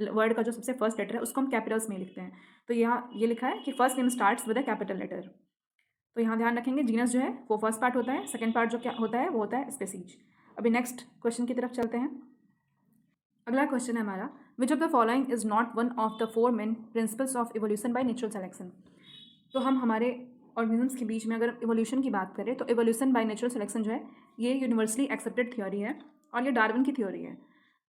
वर्ड का जो सबसे फर्स्ट लेटर है उसको हम कैपिटल्स में लिखते हैं। तो यहाँ ये लिखा है कि first name starts with a capital letter. तो यहाँ ध्यान रखेंगे जीनस जो है वो फर्स्ट पार्ट होता है, सेकेंड पार्ट जो क्या होता है वो होता है स्पीसीज। अभी नेक्स्ट क्वेश्चन की तरफ चलते हैं। अगला क्वेश्चन है हमारा, विच of the following is not one of the four main principles of evolution by natural selection. तो हम हमारे ऑर्गेनिजम्स के बीच में अगर इवोल्यूशन की बात करें तो इवोल्यूशन बाय नेचुरल सिलेक्शन जो है ये यूनिवर्सली एक्सेप्टेड थ्योरी है, और ये डार्विन की थ्योरी है।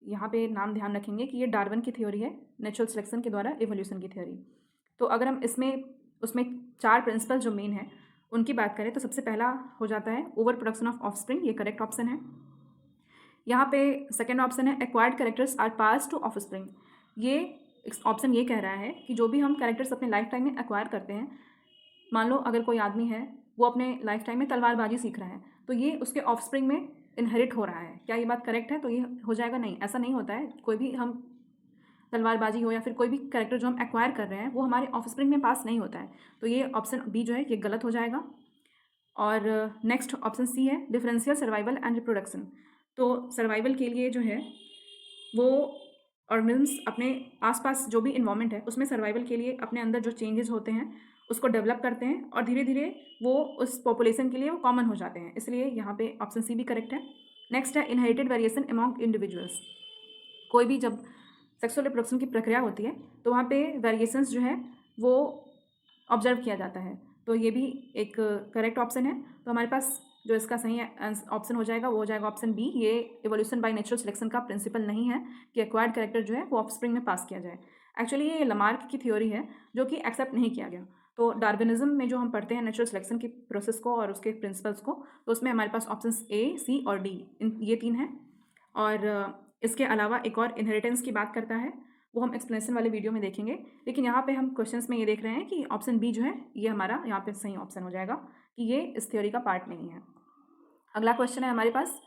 यहाँ पे नाम ध्यान रखेंगे कि ये डार्विन की थ्योरी है, नेचुरल सिलेक्शन के द्वारा इवोल्यूशन की थ्योरी। तो अगर हम उसमें चार प्रिंसिपल जो मेन है उनकी बात करें तो सबसे पहला हो जाता है ओवर प्रोडक्शन ऑफ ऑफस्प्रिंग, ये करेक्ट ऑप्शन है। यहाँ पे सेकेंड ऑप्शन है acquired characters are pass to offspring. ये ऑप्शन ये कह रहा है कि जो भी हम कैरेक्टर्स अपने लाइफ टाइम में एक्वायर करते हैं, मान लो अगर कोई आदमी है वो अपने लाइफ टाइम में तलवारबाजी सीख रहा है तो ये उसके ऑफस्प्रिंग में इनहेरिट हो रहा है। क्या ये बात करेक्ट है? तो ये हो जाएगा नहीं, ऐसा नहीं होता है। कोई भी हम तलवारबाजी हो या फिर कोई भी कैरेक्टर जो हम एक्वायर कर रहे हैं वो हमारे ऑफस्प्रिंग में पास नहीं होता है, तो ये ऑप्शन बी जो है ये गलत हो जाएगा। और नेक्स्ट ऑप्शन सी है डिफरेंशियल सर्वाइवल एंड रिप्रोडक्शन। तो सर्वाइवल के लिए जो है वो ऑर्गेनिज्म्स अपने आसपास जो भी इन्वायरमेंट है उसमें सर्वाइवल के लिए अपने अंदर जो चेंजेस होते हैं उसको डेवलप करते हैं, और धीरे धीरे वो उस पॉपुलेशन के लिए वो कॉमन हो जाते हैं, इसलिए यहाँ पे ऑप्शन सी भी करेक्ट है। नेक्स्ट है इनहेरिटेड वेरिएशन अमॉन्ग इंडिविजुअल्स। कोई भी जब सेक्सुअल रिप्रोडक्शन की प्रक्रिया होती है तो वहाँ पे वेरिएशंस जो है वो ऑब्जर्व किया जाता है। तो ये भी एक करेक्ट ऑप्शन है। तो हमारे पास जो इसका सही ऑप्शन हो जाएगा वो हो जाएगा ऑप्शन बी। ये इवोल्यूशन बाय नेचुरल सिलेक्शन का प्रिंसिपल नहीं है कि एक्वायर्ड कैरेक्टर जो है वो ऑफस्प्रिंग में पास किया जाए। एक्चुअली ये लमार्क की थ्योरी है जो कि एक्सेप्ट नहीं किया गया। तो डार्विनिज्म में जो हम पढ़ते हैं नेचुरल सिलेक्शन की प्रोसेस को और उसके प्रिंसिपल्स को, तो उसमें हमारे पास ऑप्शन ए, सी और डी, ये 3 हैं। और इसके अलावा एक और इनहेरिटेंस की बात करता है, वो हम एक्सप्लेनेशन वाले वीडियो में देखेंगे। लेकिन यहाँ पे हम क्वेश्चंस में ये देख रहे हैं कि ऑप्शन बी जो है ये हमारा यहाँ पे सही ऑप्शन हो जाएगा कि ये इस थ्योरी का पार्ट नहीं है। अगला क्वेश्चन है हमारे पास,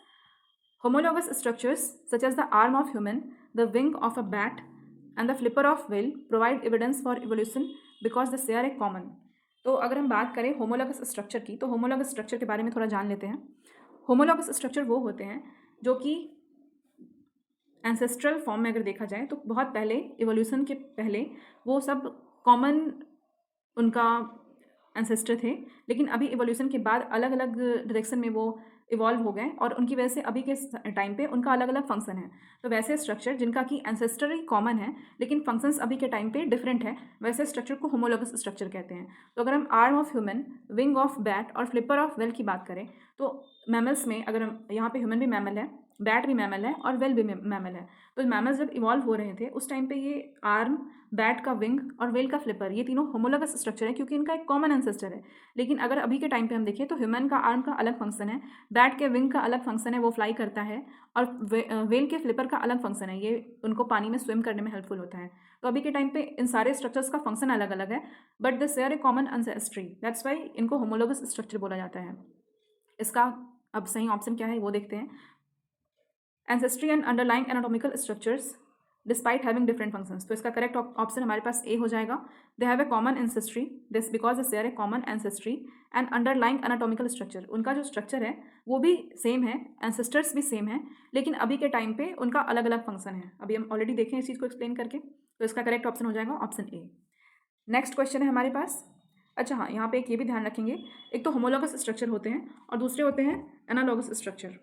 homologous structures such as the arm of human, the wing of a bat and the flipper of whale provide evidence for evolution because the share a common. तो अगर हम बात करें होमोलॉगस स्ट्रक्चर की, तो होमोलॉगस स्ट्रक्चर के बारे में थोड़ा जान लेते हैं। होमोलॉगस स्ट्रक्चर वो होते हैं जो कि एंसेस्ट्रल फॉर्म में अगर देखा जाए तो बहुत पहले, इवोल्यूशन के पहले वो सब कॉमन उनका एंसेस्टर थे, लेकिन अभी इवोल्यूशन के बाद अलग अलग डायरेक्शन में वो इवॉल्व हो गए और उनकी वजह से अभी के टाइम पे उनका अलग अलग फंक्शन है। तो वैसे स्ट्रक्चर जिनका कि एंसेस्टर ही कॉमन है लेकिन फंक्शंस अभी के टाइम पे डिफरेंट है, वैसे स्ट्रक्चर को होमोलॉगस स्ट्रक्चर कहते हैं। तो अगर हम arm of human, wing of bat और फ्लिपर ऑफ वेल की बात करें तो मैमल्स में, अगर हम यहाँ पे ह्यूमन भी मैमल है, बैट भी मैमल है और वेल भी मैमल है। तो मैमल्स जब इवॉल्व हो रहे थे उस टाइम पे ये आर्म, बैट का विंग और वेल का फ्लिपर, ये तीनों होमोलॉगस स्ट्रक्चर है क्योंकि इनका एक कॉमन एंसेस्टर है। लेकिन अगर अभी के टाइम पे हम देखें तो ह्यूमन का आर्म का अलग फंक्शन है, बैट के विंग का अलग फंक्शन है, वो फ्लाई करता है, और वेल के फ्लिपर का अलग फंक्शन है, ये उनको पानी में स्विम करने में हेल्पफुल होता है। तो अभी के टाइम पे इन सारे स्ट्रक्चर्स का फंक्शन अलग अलग है, but they share a common ancestry, that's why इनको होमोलॉगस स्ट्रक्चर बोला जाता है। इसका अब सही ऑप्शन क्या है वो देखते हैं। Ancestry and underlying anatomical structures despite having different functions, तो इसका करेक्ट ऑप्शन हमारे पास ए हो जाएगा। They have a common ancestry this because they share a common ancestry and underlying anatomical structure, उनका जो स्ट्रक्चर है वो भी सेम है, एंसेस्टर्स भी सेम है, लेकिन अभी के टाइम पे उनका अलग अलग फंक्शन है। अभी हम ऑलरेडी देखें इस चीज़ को एक्सप्लेन करके, तो इसका करेक्ट ऑप्शन हो जाएगा ऑप्शन ए। नेक्स्ट क्वेश्चन है हमारे पास। अच्छा हाँ, यहाँ पे एक ये भी ध्यान रखेंगे, एक तो होमोलॉगस स्ट्रक्चर होते हैं और दूसरे होते हैं एनालॉगस स्ट्रक्चर।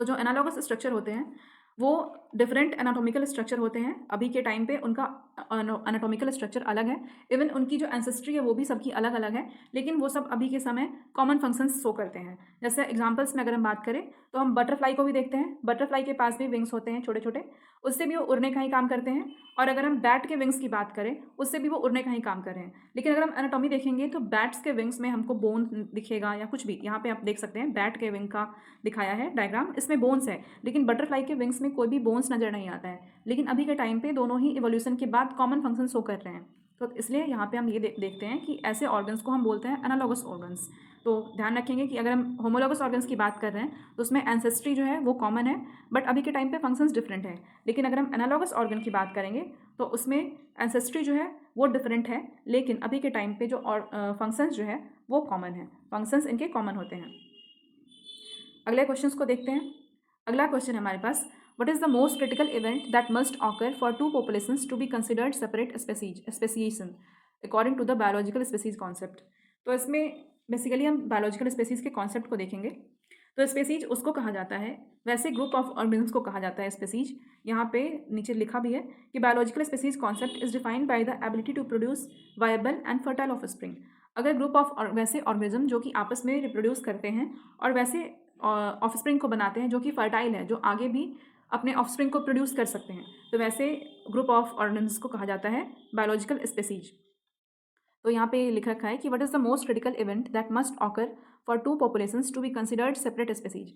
तो जो एनालॉगस स्ट्रक्चर होते हैं वो डिफरेंट एनाटॉमिकल स्ट्रक्चर होते हैं, अभी के टाइम पे उनका एनाटॉमिकल स्ट्रक्चर अलग है, इवन उनकी जो एंसेस्ट्री है वो भी सबकी अलग अलग है, लेकिन वो सब अभी के समय कॉमन फंक्शंस शो करते हैं। जैसे एग्जांपल्स में अगर हम बात करें तो हम बटरफ्लाई को भी देखते हैं, बटरफ्लाई के पास भी विंग्स होते हैं छोटे छोटे, उससे भी वो उड़ने का ही काम करते हैं। और अगर हम बैट के विंग्स की बात करें उससे भी वो उड़ने का ही काम कर रहे हैं। लेकिन अगर हम एनाटॉमी देखेंगे तो बैट्स के विंग्स में हमको बोन दिखेगा या कुछ भी, यहाँ पे आप देख सकते हैं बैट के विंग का दिखाया है डायग्राम, इसमें बोन्स है, लेकिन बटरफ्लाई के विंग्स में कोई भी बोन्स नजर नहीं आता है। लेकिन अभी के टाइम पे दोनों ही इवोल्यूशन के बाद कॉमन फंक्शन शो कर रहे हैं, तो इसलिए यहाँ पे हम ये देखते हैं कि ऐसे ऑर्गन्स को हम बोलते हैं एनालॉगस ऑर्गन्स। तो ध्यान रखेंगे कि अगर हम होमोलॉगस ऑर्गन्स की बात कर रहे हैं तो उसमें एंसेस्ट्री जो है वो कॉमन है, बट अभी के टाइम पे फंक्शंस डिफरेंट है। लेकिन अगर हम एनालॉगस ऑर्गन की बात करेंगे तो उसमें एंसेस्ट्री जो है वो डिफरेंट है, लेकिन अभी के टाइम पे जो फंक्शंस जो है वो कॉमन है, फंक्शंस इनके कॉमन होते हैं। अगले क्वेश्चंस को देखते हैं। अगला क्वेश्चन है हमारे पास, what is the most critical event that must occur for two populations to be considered separate speciation according to the biological species concept. तो इसमें बेसिकली हम बायोलॉजिकल स्पेसीज के कॉन्सेप्ट को देखेंगे। तो स्पेसीज उसको कहा जाता है, वैसे ग्रुप ऑफ ऑर्गेनिज्म्स को कहा जाता है स्पेसीज। यहाँ पे नीचे लिखा भी है कि biological species concept is defined by the ability to produce viable and fertile offspring. अगर ग्रुप ऑफ वैसे ऑर्गेनिज्म जो कि आपस में रिप्रोड्यूस करते हैं और वैसे ऑफस्प्रिंग को बनाते हैं जो कि फर्टाइल है, जो आगे भी अपने ऑफस्प्रिंग को प्रोड्यूस कर सकते हैं, तो वैसे ग्रुप ऑफ ऑर्गेनिज्म्स को कहा जाता है बायोलॉजिकल स्पेसीज। तो यहाँ पे लिख रखा है कि what is the most critical event that must occur for two populations to be considered separate species.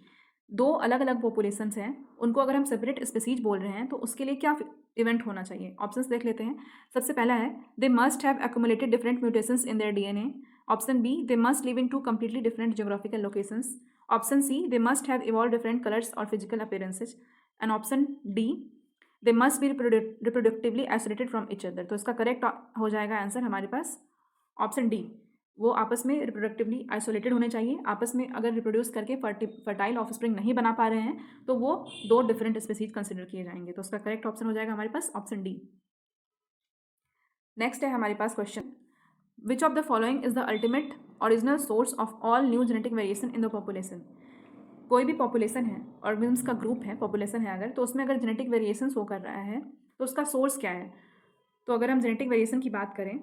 दो अलग अलग पॉपुलेशंस हैं, उनको अगर हम सेपरेट स्पेसीज बोल रहे हैं तो उसके लिए क्या इवेंट होना चाहिए। ऑप्शंस देख लेते हैं। सबसे पहला है they must have accumulated different mutations in their DNA. Option B they must live in two completely different geographical locations. Option C they must have evolve different colours और physical appearances. And option D they must be reproductively isolated from each other. तो इसका correct हो जाएगा answer हमारे पास option D, वो आपस में रिप्रोडक्टिवली आइसोलेटेड होने चाहिए। आपस में अगर रिप्रोड्यूस करके फर्टाइल ऑफस्प्रिंग नहीं बना पा रहे हैं तो वो दो डिफरेंट स्पीसीज कंसिडर किए जाएंगे। तो उसका करेक्ट ऑप्शन हो जाएगा हमारे पास ऑप्शन डी। नेक्स्ट है हमारे पास question, which of the following is the ultimate original source of all new genetic variation in the population. कोई भी पॉपुलेशन है, ऑर्गेनिज्म्स का ग्रुप है, पॉपुलेशन है अगर, तो उसमें अगर जेनेटिक वेरिएशन शो कर रहा है तो उसका सोर्स क्या है। तो अगर हम जेनेटिक वेरिएशन की बात करें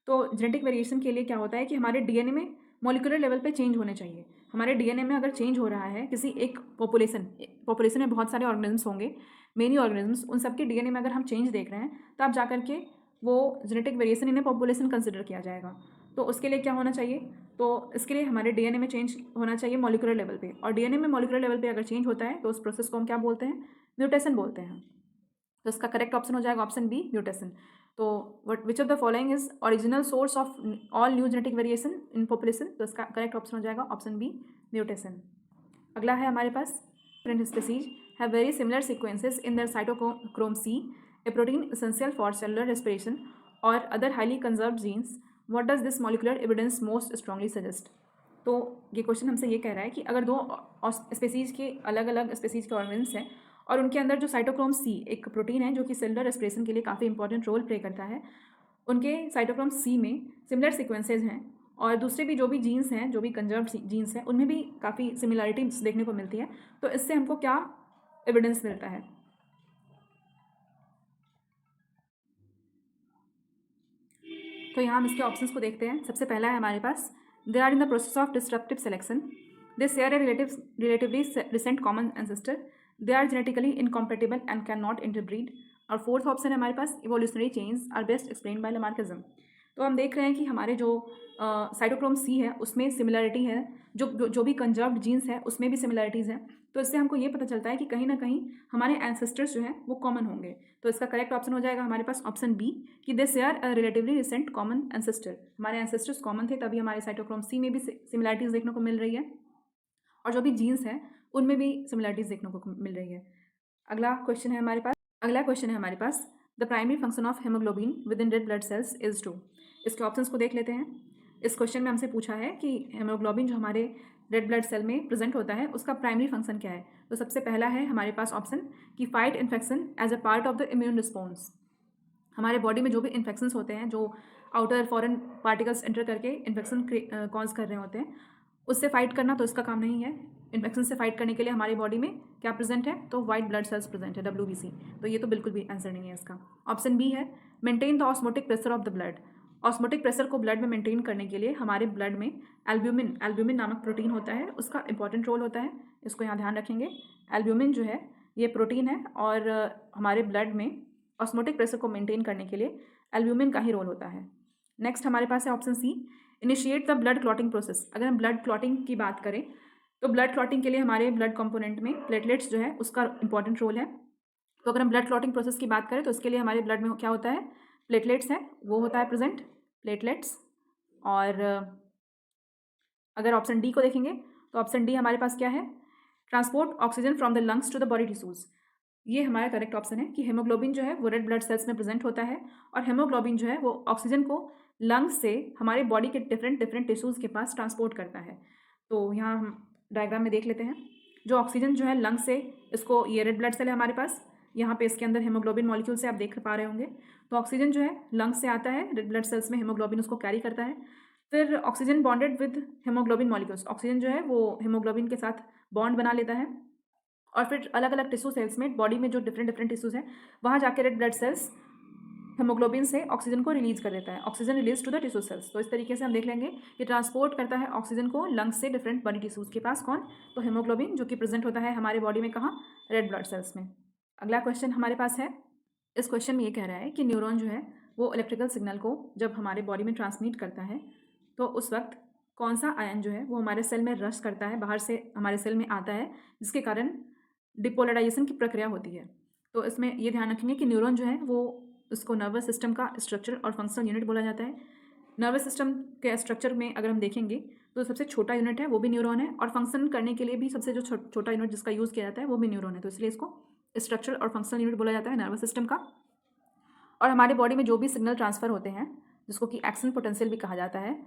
तो जेनेटिक वेरिएशन के लिए क्या होता है कि हमारे डीएनए में मॉलिक्यूलर लेवल पे चेंज होने चाहिए। हमारे डीएनए में अगर चेंज हो रहा है किसी एक पॉपुलेशन में बहुत सारे ऑर्गेनिजम्स होंगे, मेनी ऑर्गेनिजम्स, उन सबके डीएनए में अगर हम चेंज देख रहे हैं तब जा करके वो जेनेटिक वेरिएशन इन ए पॉपुलेशन कंसिडर किया जाएगा। तो उसके लिए क्या होना चाहिए? तो इसके लिए हमारे डीएनए में चेंज होना चाहिए मॉलिक्यूलर लेवल पे, और डीएनए में मॉलिक्यूलर लेवल पे अगर चेंज होता है तो उस प्रोसेस को हम क्या बोलते हैं? म्यूटेशन बोलते हैं। तो इसका करेक्ट ऑप्शन हो जाएगा ऑप्शन बी, म्यूटेशन। तो which of the following is original source of all new genetic variation in population? तो इसका करेक्ट ऑप्शन हो जाएगा ऑप्शन बी, म्यूटेशन। अगला है हमारे पास, different species have very similar sequences in their cytochrome C, a protein essential for cellular respiration और other highly conserved genes. What does this molecular evidence most strongly suggest? तो ये question हमसे ये कह रहा है कि अगर दो स्पीसीज के अलग अलग स्पीसीज के ऑर्गेनिल्स हैं और उनके अंदर जो साइटोक्रोम सी एक प्रोटीन है जो कि सेलुलर रेस्पिरेशन के लिए काफ़ी इंपॉर्टेंट रोल प्ले करता है, उनके साइटोक्रोम सी में सिमिलर सीक्वेंसेज हैं और दूसरे भी जो भी जीन्स हैं, जो भी कंजर्व्ड जीन्स हैं, उनमें भी काफ़ी सिमिलैरिटीज देखने को मिलती है। तो इससे हमको क्या एविडेंस मिलता है? तो यहाँ हम इसके ऑप्शंस को देखते हैं। सबसे पहला है हमारे पास, they are in the process of disruptive selection, they share a relatively recent common ancestor, they are genetically incompatible and can not interbreed. और फोर्थ ऑप्शन है हमारे पास, evolutionary change are best explain by Lamarckism. तो हम देख रहे हैं कि हमारे जो साइटोक्रोम सी है उसमें सिमिलैरिटी है, जो भी कंजर्व्ड जीन्स है उसमें भी सिमिलैरिटीज़ हैं। तो इससे हमको ये पता चलता है कि कहीं ना कहीं हमारे एंसेस्टर्स जो हैं वो कॉमन होंगे। तो इसका करेक्ट ऑप्शन हो जाएगा हमारे पास ऑप्शन बी, कि they share a relatively recent common ancestor. हमारे एंसेस्टर्स कॉमन थे तभी हमारे साइटोक्रोम सी में भी सिमिलैरिटीज़ देखने को मिल रही है और जो भी जीन्स हैं उनमें भी सिमिलैरिटीज़ देखने को मिल रही है। अगला क्वेश्चन है हमारे पास, the primary function of hemoglobin within red blood cells is to. इसके ऑप्शंस को देख लेते हैं। इस क्वेश्चन में हमसे पूछा है कि हेमोग्लोबिन जो हमारे रेड ब्लड सेल में प्रेजेंट होता है उसका प्राइमरी फंक्शन क्या है। तो सबसे पहला है हमारे पास ऑप्शन कि fight infection as a part of the immune response. हमारे बॉडी में जो भी इन्फेक्शंस होते हैं, जो आउटर फॉरेन पार्टिकल्स एंटर करके इन्फेक्शन कॉज कर रहे होते हैं, उससे फाइट करना तो इसका काम नहीं है। इन्फेक्शन से फाइट करने के लिए हमारी बॉडी में क्या प्रेजेंट है? तो वाइट ब्लड सेल्स प्रेजेंट है, WBC। तो ये तो बिल्कुल भी आंसर नहीं है इसका। ऑप्शन बी है, maintain the osmotic pressure of the blood. Osmotic pressure को ब्लड में मेंटेन करने के लिए हमारे ब्लड में एल्ब्यूमिन नामक प्रोटीन होता है, उसका इंपॉर्टेंट रोल होता है। इसको यहाँ ध्यान रखेंगे। एल्ब्यूमिन जो है ये प्रोटीन है और हमारे ब्लड में ऑस्मोटिक प्रेशर को मेंटेन करने के लिए एल्ब्यूमिन का ही रोल होता है। नेक्स्ट हमारे पास है option C, initiate the blood clotting process. अगर हम ब्लड क्लॉटिंग की बात करें तो ब्लड क्लॉटिंग के लिए हमारे ब्लड कंपोनेंट में प्लेटलेट्स जो है उसका इंपॉर्टेंट रोल है। तो अगर हम ब्लड क्लॉटिंग प्रोसेस की बात करें तो इसके लिए हमारे ब्लड में क्या होता है? प्लेटलेट्स है, वो होता है प्रेजेंट, प्लेटलेट्स। और अगर ऑप्शन डी को देखेंगे तो ऑप्शन डी हमारे पास क्या है? Transport oxygen from the lungs to the body tissues. ये हमारा करेक्ट ऑप्शन है कि हेमोग्लोबिन जो है वो रेड ब्लड सेल्स में प्रेजेंट होता है और हेमोग्लोबिन जो है वो ऑक्सीजन को लंग्स से हमारे बॉडी के डिफरेंट टिश्यूज़ के पास ट्रांसपोर्ट करता है। तो यहाँ हम डायग्राम में देख लेते हैं। जो ऑक्सीजन जो है लंग्स से, इसको ये रेड ब्लड सेल है हमारे पास, यहाँ पे इसके अंदर हेमोग्लोबिन मॉलिक्यूल से आप देख पा रहे होंगे। तो ऑक्सीजन जो है लंग्स से आता है, रेड ब्लड सेल्स में हेमोग्लोबिन उसको कैरी करता है। फिर oxygen bonded with haemoglobin molecules, oxygen जो है वो हेमोग्लोबिन के साथ बॉन्ड बना लेता है और फिर अलग अलग टिश्यू सेल्स में, बॉडी में जो डिफरेंट टिश्यूज़ हैं वहाँ जाके रेड ब्लड सेल्स हेमोग्लोबिन से ऑक्सीजन को रिलीज कर देता है, oxygen release to the tissue cells. तो इस तरीके से हम देख लेंगे कि ट्रांसपोर्ट करता है ऑक्सीजन को लंग्स से डिफरेंट बॉडी टिश्यूज़ के पास। कौन? तो हेमोग्लोबिन, जो कि प्रेजेंट होता है हमारे बॉडी में कहाँ? रेड ब्लड सेल्स में। अगला क्वेश्चन हमारे पास है। इस क्वेश्चन में ये कह रहा है कि न्यूरॉन जो है वो इलेक्ट्रिकल सिग्नल को जब हमारे बॉडी में ट्रांसमिट करता है तो उस वक्त कौन सा आयन जो है वो हमारे सेल में रश करता है, बाहर से हमारे सेल में आता है, जिसके कारण डिपोलराइजेशन की प्रक्रिया होती है। तो इसमें ये ध्यान रखेंगे कि न्यूरॉन जो है वो, उसको नर्वस सिस्टम का स्ट्रक्चर और फंक्शनल यूनिट बोला जाता है। नर्वस सिस्टम के स्ट्रक्चर में अगर हम देखेंगे तो सबसे छोटा यूनिट है वो भी न्यूरॉन है और फंक्शन करने के लिए भी सबसे जो छोटा यूनिट जिसका यूज़ किया जाता है वो भी न्यूरॉन है। तो इसलिए इसको स्ट्रक्चर और फंक्शनल यूनिट बोला जाता है नर्वस सिस्टम का। और हमारे बॉडी में जो भी सिग्नल ट्रांसफ़र होते हैं, जिसको कि एक्शन पोटेंशियल भी कहा जाता है,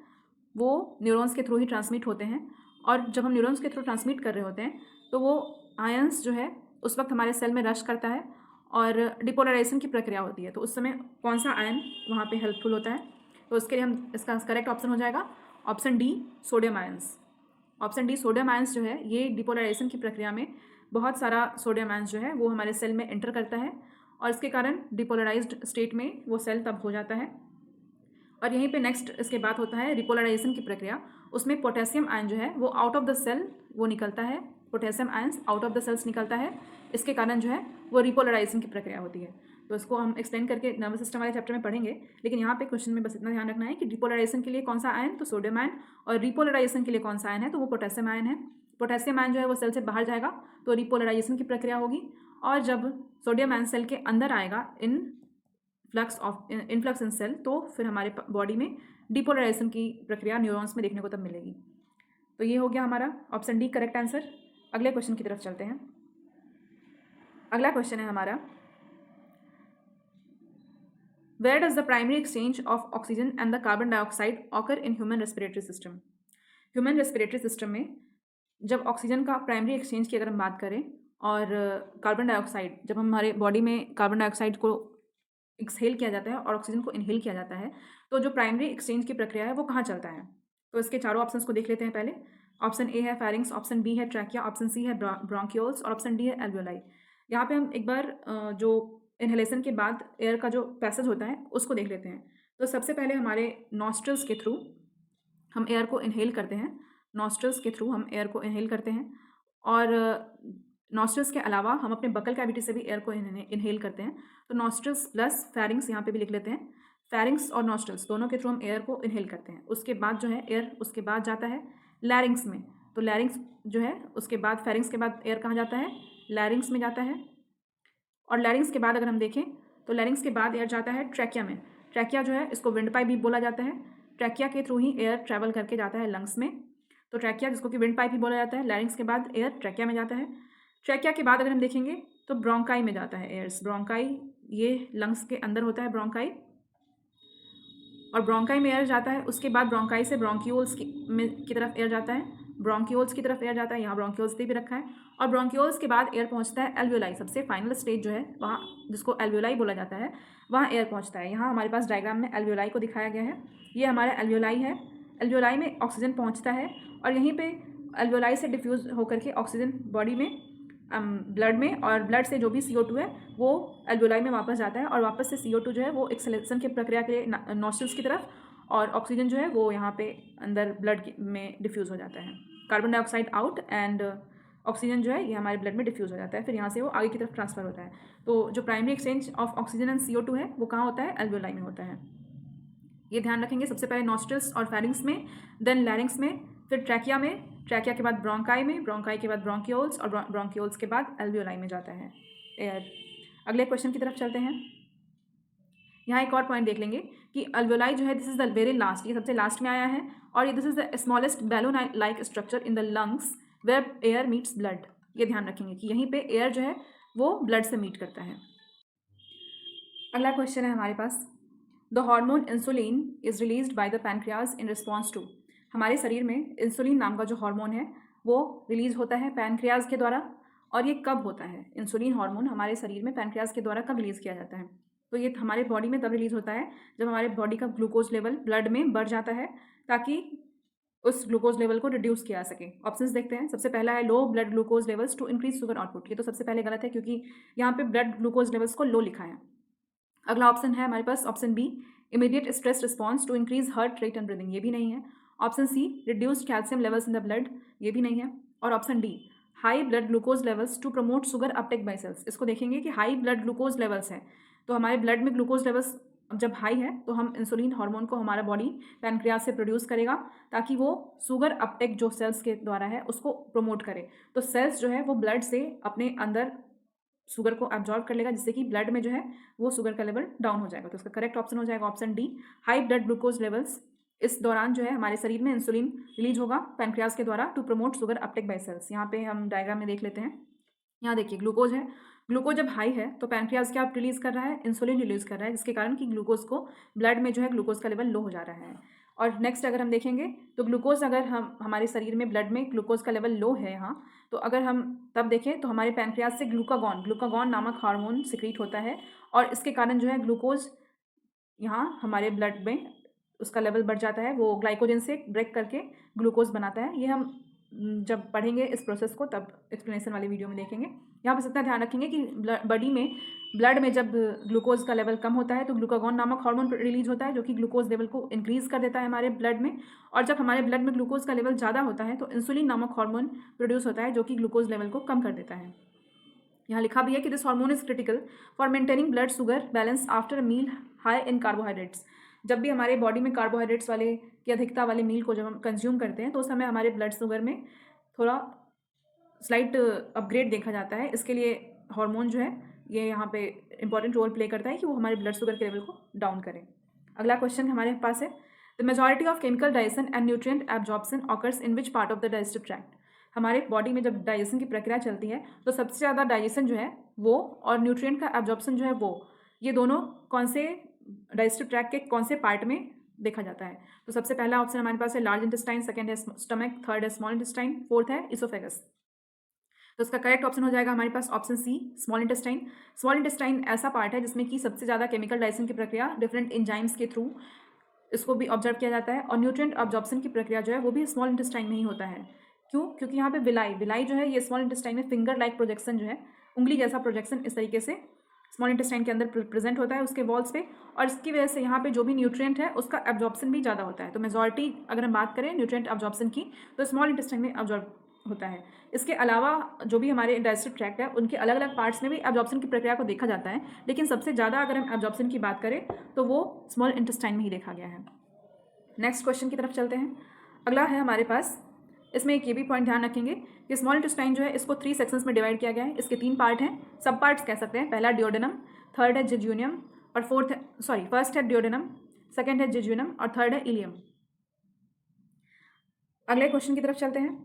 वो न्यूरॉन्स के थ्रू ही ट्रांसमिट होते हैं। और जब हम न्यूरॉन्स के थ्रू ट्रांसमिट कर रहे होते हैं तो वो आयंस जो है उस वक्त हमारे सेल में रश करता है और डिपोलराइजेशन की प्रक्रिया होती है। तो उस समय कौन सा आयन वहाँ पे हेल्पफुल होता है? तो उसके लिए हम, इसका करेक्ट ऑप्शन हो जाएगा option D, sodium ions. Option D, sodium ions जो है ये डिपोलराइजेशन की प्रक्रिया में बहुत सारा सोडियम आयंस जो है वो हमारे सेल में एंटर करता है और इसके कारण डिपोलराइज्ड स्टेट में वो सेल तब हो जाता है और यहीं पे नेक्स्ट इसके बाद होता है रिपोलराइजेशन की प्रक्रिया। उसमें पोटेशियम आयन जो है वो आउट ऑफ द सेल वो निकलता है, potassium ions out of the cells निकलता है। इसके कारण जो है वो रिपोलराइजेशन की प्रक्रिया होती है। तो इसको हम एक्सप्लेन करके नर्वस सिस्टम वाले चैप्टर में पढ़ेंगे, लेकिन यहाँ पे क्वेश्चन में बस इतना ध्यान रखना है कि डिपोलराइजेशन के लिए कौन सा आयन, तो सोडियम आयन, और रिपोलराइजेशन के लिए कौन सा आयन है, तो वो पोटेशियम आयन है। पोटेशियम आयन जो है वो सेल से बाहर जाएगा तो रिपोलराइजेशन की प्रक्रिया होगी, और जब सोडियम आयन सेल के अंदर आएगा इनफ्लक्स इन सेल, तो फिर हमारे बॉडी में डिपोलराइजेशन की प्रक्रिया न्यूरॉन्स में देखने को तब मिलेगी। तो ये हो गया हमारा ऑप्शन डी करेक्ट आंसर। अगले क्वेश्चन की तरफ चलते हैं। अगला क्वेश्चन है हमारा, where does the primary exchange of oxygen and the carbon dioxide occur in human respiratory system. Human respiratory system में जब ऑक्सीजन का प्राइमरी एक्सचेंज की अगर हम बात करें और कार्बन डाइऑक्साइड, जब हमारे बॉडी में कार्बन डाइऑक्साइड को एक्सहेल किया जाता है और ऑक्सीजन को इनहेल किया जाता है, तो जो प्राइमरी एक्सचेंज की प्रक्रिया है वो कहाँ चलता है। तो इसके चारों ऑप्शंस को देख लेते हैं पहले। ऑप्शन ए है फेरिंग्स, ऑप्शन बी है ट्रैकिया, ऑप्शन सी है ब्रोंकियोल्स और ऑप्शन डी है एल्वियोलाई। यहाँ पे हम एक बार जो इनहेलेशन के बाद एयर का जो पैसेज होता है उसको देख लेते हैं। तो सबसे पहले हमारे नॉस्ट्रल्स के थ्रू हम एयर को इनहेल करते हैं, नॉस्ट्रल्स के थ्रू हम एयर को इनहेल करते हैं, और नॉस्ट्रल्स के अलावा हम अपने बकल कैविटी से भी एयर को इनहेल करते हैं। तो नॉस्ट्रल्स प्लस फेरिंग्स यहाँ पे भी लिख लेते हैं, फेरिंग्स और नॉस्ट्रल्स दोनों के थ्रू हम एयर को इनहेल करते हैं। उसके बाद जो है एयर उसके बाद जाता है लैरिंग्स में, तो लैरिंग्स जो है उसके बाद फेरिंग्स के बाद एयर कहाँ जाता है, लैरिंग्स में जाता है। और लैरिंग्स के बाद अगर हम देखें तो लैरिंग्स के बाद एयर जाता है ट्रैकिया में। ट्रैकिया जो है इसको विंड पाइप भी बोला जाता है, ट्रैकिया के थ्रू ही एयर ट्रैवल करके जाता है लंग्स में। तो ट्रैकिया जिसको कि विंड पाइप भी बोला जाता है, लैरिंग्स के बाद एयर ट्रैकिया में जाता है। ट्रैकिया के बाद अगर हम देखेंगे तो ब्रोंकाई में जाता है एयर्स, ब्रोंकाई ये लंग्स के अंदर होता है ब्रोंकाई, और ब्रोंकाई में एयर जाता है। उसके बाद ब्रोंकाई से ब्रोंकियोल्स की तरफ एयर जाता है, ब्रोंकियोल्स की तरफ एयर जाता है, यहाँ ब्रोंकियोल्स भी रखा है। और ब्रोंकियोल्स के बाद एयर पहुँचता है एल्वियोलाई, सबसे फाइनल स्टेज जो है वहाँ जिसको एल्वियोलाई बोला जाता है, वहाँ एयर पहुँचता है। यहाँ हमारे पास डायग्राम में एल्वियोलाई को दिखाया गया है, ये हमारा एल्वियोलाई है। एल्वियोलाई में ऑक्सीजन पहुँचता है और यहीं पर एल्वियोलाई से डिफ्यूज़ होकर के ऑक्सीजन बॉडी में ब्लड में, और ब्लड से जो भी CO2 है वो एल्वियोलाई में वापस जाता है, और वापस से CO2 जो है वो एक्सेलेशन की प्रक्रिया के लिए नॉस्ट्रल्स की तरफ, और ऑक्सीजन जो है वो यहाँ पे अंदर ब्लड में डिफ्यूज़ हो जाता है। Carbon dioxide out and oxygen जो है ये हमारे ब्लड में डिफ्यूज़ हो जाता है, फिर यहाँ से वो आगे की तरफ ट्रांसफ़र होता है। तो जो primary exchange of oxygen and CO2 है वो कहाँ होता है, एल्वियोलाई में होता है। ये ध्यान रखेंगे, सबसे पहले नॉस्ट्रल्स और फेरिंग्स में, देन लैरिंग्स में, फिर ट्रैकिया में, ट्रैकिया के बाद ब्रोंकाई में, ब्रोंकाई के बाद ब्रोंकियोल्स, और ब्रोंकियोल्स के बाद एल्वियोलाई में जाता है एयर। अगले क्वेश्चन की तरफ चलते हैं। यहाँ एक और पॉइंट देख लेंगे कि एल्वियोलाई जो है this is the very last, ये सबसे लास्ट में आया है, और ये this is the smallest balloon like structure in the lungs where air meets blood. ये ध्यान रखेंगे कि यहीं पे एयर जो है वो ब्लड से मीट करता है। अगला क्वेश्चन है हमारे पास, the hormone insulin is released by the pancreas in response to. हमारे शरीर में इंसुलिन नाम का जो हार्मोन है वो रिलीज होता है पैनक्रियाज के द्वारा, और ये कब होता है, इंसुलिन हार्मोन हमारे शरीर में पैनक्रियाज के द्वारा कब रिलीज़ किया जाता है। तो ये हमारे बॉडी में तब रिलीज़ होता है जब हमारे बॉडी का ग्लूकोज लेवल ब्लड में बढ़ जाता है, ताकि उस ग्लूकोज लेवल को रिड्यूस किया जा सके। ऑप्शंस देखते हैं। सबसे पहला है low blood glucose levels to increase sugar output, ये तो सबसे पहले गलत है क्योंकि यहाँ पे ब्लड ग्लूकोज लेवल्स को लो लिखा है। अगला ऑप्शन है हमारे पास option B, immediate stress response to increase heart rate and breathing, ये भी नहीं है। Option C, reduced calcium levels in the blood, ये भी नहीं है। और option D, high blood glucose levels to promote sugar uptake by cells. इसको देखेंगे कि हाई ब्लड ग्लूकोज लेवल्स है, तो हमारे ब्लड में ग्लूकोज लेवल्स जब हाई है तो हम इंसुलिन हार्मोन को हमारा बॉडी पैनक्रियाज से प्रोड्यूस करेगा, ताकि वो शुगर अपटेक जो सेल्स के द्वारा है उसको प्रमोट करे। तो सेल्स जो है वो ब्लड से अपने अंदर शुगर को एब्जॉर्व कर लेगा, जिससे कि ब्लड में जो है वो शुगर का लेवल डाउन हो जाएगा। तो इसका करेक्ट ऑप्शन हो जाएगा option D, high blood glucose levels. इस दौरान जो है हमारे शरीर में इंसुलिन रिलीज होगा पैनक्रियाज के द्वारा to promote sugar uptake by cells. यहाँ पे हम डायग्राम में देख लेते हैं। यहाँ देखिए ग्लूकोज है, ग्लूकोज जब हाई है तो पैनक्रियाज क्या रिलीज कर रहा है, इंसुलिन रिलीज कर रहा है, जिसके कारण कि ग्लूकोज को ब्लड में जो है ग्लूकोज का लेवल लो हो जा रहा है। और नेक्स्ट अगर हम देखेंगे तो ग्लूकोज अगर हम हमारे शरीर में ब्लड में ग्लूकोज का लेवल लो है यहाँ, तो अगर हम तब देखें तो हमारे पैनक्रियाज से ग्लूकागॉन नामक हार्मोन सिक्रीट होता है, और इसके कारण जो है ग्लूकोज यहाँ हमारे ब्लड में उसका लेवल बढ़ जाता है, वो ग्लाइकोजन से ब्रेक करके ग्लूकोज बनाता है। ये हम जब पढ़ेंगे इस प्रोसेस को तब एक्सप्लेनेशन वाली वीडियो में देखेंगे। यहाँ पर इतना ध्यान रखेंगे कि ब्लड में जब ग्लूकोज का लेवल कम होता है तो ग्लूकागॉन नामक हार्मोन रिलीज होता है जो कि ग्लूकोज लेवल को इंक्रीज कर देता है हमारे ब्लड में। और जब हमारे ब्लड में ग्लूकोज का लेवल ज़्यादा होता है तो इंसुलिन नामक हार्मोन प्रोड्यूस होता है जो कि ग्लूकोज लेवल को कम कर देता है। यहाँ लिखा भी है कि this hormone is critical for maintaining blood sugar balance after a meal high in carbohydrates. जब भी हमारे बॉडी में कार्बोहाइड्रेट्स वाले की अधिकता वाले मील को जब हम कंज्यूम करते हैं तो उस समय हमारे ब्लड शुगर में थोड़ा स्लाइट अपग्रेड देखा जाता है। इसके लिए हार्मोन जो है ये यहाँ पे इंपॉर्टेंट रोल प्ले करता है कि वो हमारे ब्लड शुगर के लेवल को डाउन करें। अगला क्वेश्चन हमारे पास है, the majority of chemical digestion and nutrient absorption occurs in which part of the digestive tract. हमारे बॉडी में जब डाइजेशन की प्रक्रिया चलती है तो सबसे ज़्यादा डाइजेशन जो है वो और न्यूट्रिएंट का एब्जॉर्प्शन जो है वो, ये दोनों कौन से डाइजेस्टिव ट्रैक्ट के कौन से पार्ट में देखा जाता है। तो सबसे पहला ऑप्शन हमारे पास है लार्ज इंटेस्टाइन, सेकंड है स्टमक, थर्ड है स्मॉल इंटेस्टाइन, फोर्थ है इसोफेगस। तो इसका करेक्ट ऑप्शन हो जाएगा हमारे पास option C, small intestine. Small intestine ऐसा पार्ट है जिसमें कि सबसे ज़्यादा केमिकल डाइजेशन की प्रक्रिया डिफरेंट एंजाइम्स के थ्रू इसको भी ऑब्जर्व किया जाता है और न्यूट्रिएंट ऑब्जॉर्प्शन की प्रक्रिया जो है वो भी स्मॉल इंटेस्टाइन में ही होता है। क्यों? क्योंकि यहाँ पे विलाई जो है ये स्मॉल इंटेस्टाइन में फिंगर लाइक प्रोजेक्शन जो है, उंगली जैसा प्रोजेक्शन इस तरीके से स्मॉल इंटेस्टाइन के अंदर प्रेजेंट होता है उसके वॉल्स पे, और इसकी वजह से यहाँ पे जो भी न्यूट्रिएंट है उसका एब्जॉर्प्शन भी ज़्यादा होता है। तो मेजॉरिटी अगर हम बात करें न्यूट्रिएंट एब्जॉर्प्शन की तो स्मॉल इंटेस्टाइन में एब्जॉर्ब होता है। इसके अलावा जो भी हमारे डाइजेस्टिव ट्रैक्ट है उनके अलग अलग पार्ट्स में भी एब्जॉर्प्शन की प्रक्रिया को देखा जाता है, लेकिन सबसे ज़्यादा अगर हम एब्जॉर्प्शन की बात करें तो वो स्मॉल इंटेस्टाइन में ही देखा गया है। नेक्स्ट क्वेश्चन की तरफ चलते हैं। अगला है हमारे पास, इसमें एक ये भी पॉइंट ध्यान रखेंगे कि स्मॉल इंटेस्टाइन जो है इसको 3 सेक्शंस में डिवाइड किया गया है। इसके 3 पार्ट हैं, सब पार्ट्स कह सकते हैं। पहला डिओडेनम, थर्ड है जेजुनियम और फर्स्ट है डिओडेनम, सेकंड है जेजुनम और थर्ड है इलियम। अगले क्वेश्चन की तरफ चलते हैं।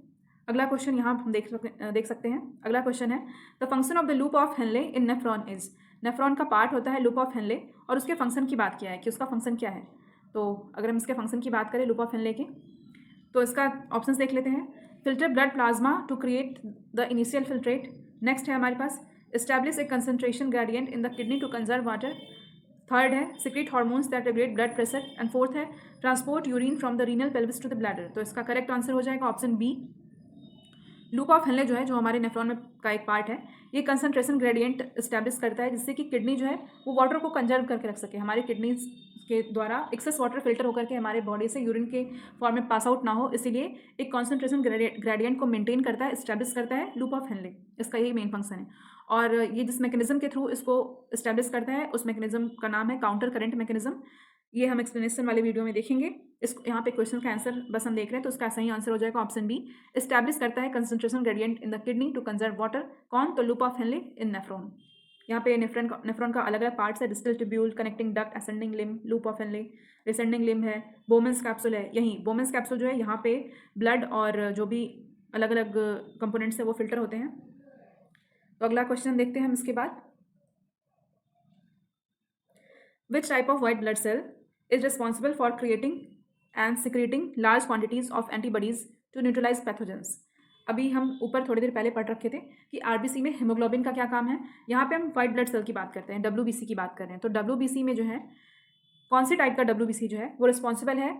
अगला क्वेश्चन यहाँ हम देख सकते हैं। अगला क्वेश्चन है, the function of the loop of Henle in nephron is. Nephron का पार्ट होता है लूप ऑफ हेनले और उसके फंक्शन की बात किया है कि उसका फंक्शन क्या है। तो अगर हम इसके फंक्शन की बात करें लूप ऑफ हेनले के, तो इसका ऑप्शंस देख लेते हैं। Filter blood plasma to create the initial filtrate. Next है हमारे पास establish a concentration gradient in the kidney to conserve water. Third है secrete hormones that regulate blood pressure and fourth है transport urine from the renal pelvis to the bladder. तो इसका correct answer हो जाएगा option B. Loop of Henle जो है जो हमारे नेफ्रॉन में का एक पार्ट है, ये कंसंट्रेशन ग्रेडियंट इस्टेब्लिश करता है जिससे कि किडनी जो है वो वाटर को कंजर्व करके रख सके। हमारी किडनीज के द्वारा एक्सेस वाटर फिल्टर होकर के हमारे बॉडी से यूरिन के फॉर्म में पास आउट ना हो, इसीलिए एक कॉन्सेंट्रेशन ग्रेडियंट को मेंटेन करता है, इस्टेब्लिश करता है लूप ऑफ हेनले। इसका यही मेन फंक्शन है और ये जिस मैकेनिज्म के थ्रू इसको इस्टेब्लिश करता है उस मैकेनिज्म का नाम है काउंटर करंट मैकेनिज्म। ये हम एक्सप्लेनेशन वाले वीडियो में देखेंगे। इस यहाँ पे क्वेश्चन का आंसर बस हम देख रहे हैं, तो इसका सही आंसर हो जाएगा ऑप्शन बी। इस्टेब्लिश करता है concentration gradient in the kidney to conserve water. कौन? तो loop of Henle in nephron. यहाँ पे नेफ्रॉन का अलग अलग पार्ट्स है, distal tubule, connecting duct, ascending limb, loop of Henle, descending limb है, बोमेंस कैप्सूल है। यही बोमेंस कैप्सूल जो है यहाँ पे ब्लड और जो भी अलग अलग कंपोनेंट्स है वो फिल्टर होते हैं। तो अगला क्वेश्चन देखते हैं हम इसके बाद। Which type of white blood cell is responsible for creating and secreting large quantities of antibodies to neutralize pathogens। अभी हम ऊपर थोड़ी देर पहले पढ़ रखे थे कि आरबीसी में हीमोग्लोबिन का क्या काम है। यहाँ पे हम वाइट ब्लड सेल की बात करते हैं, डब्ल्यूबीसी की बात कर रहे हैं। तो डब्ल्यूबीसी में जो है कौन सी टाइप का डब्ल्यूबीसी जो है वो रिस्पॉन्सिबल है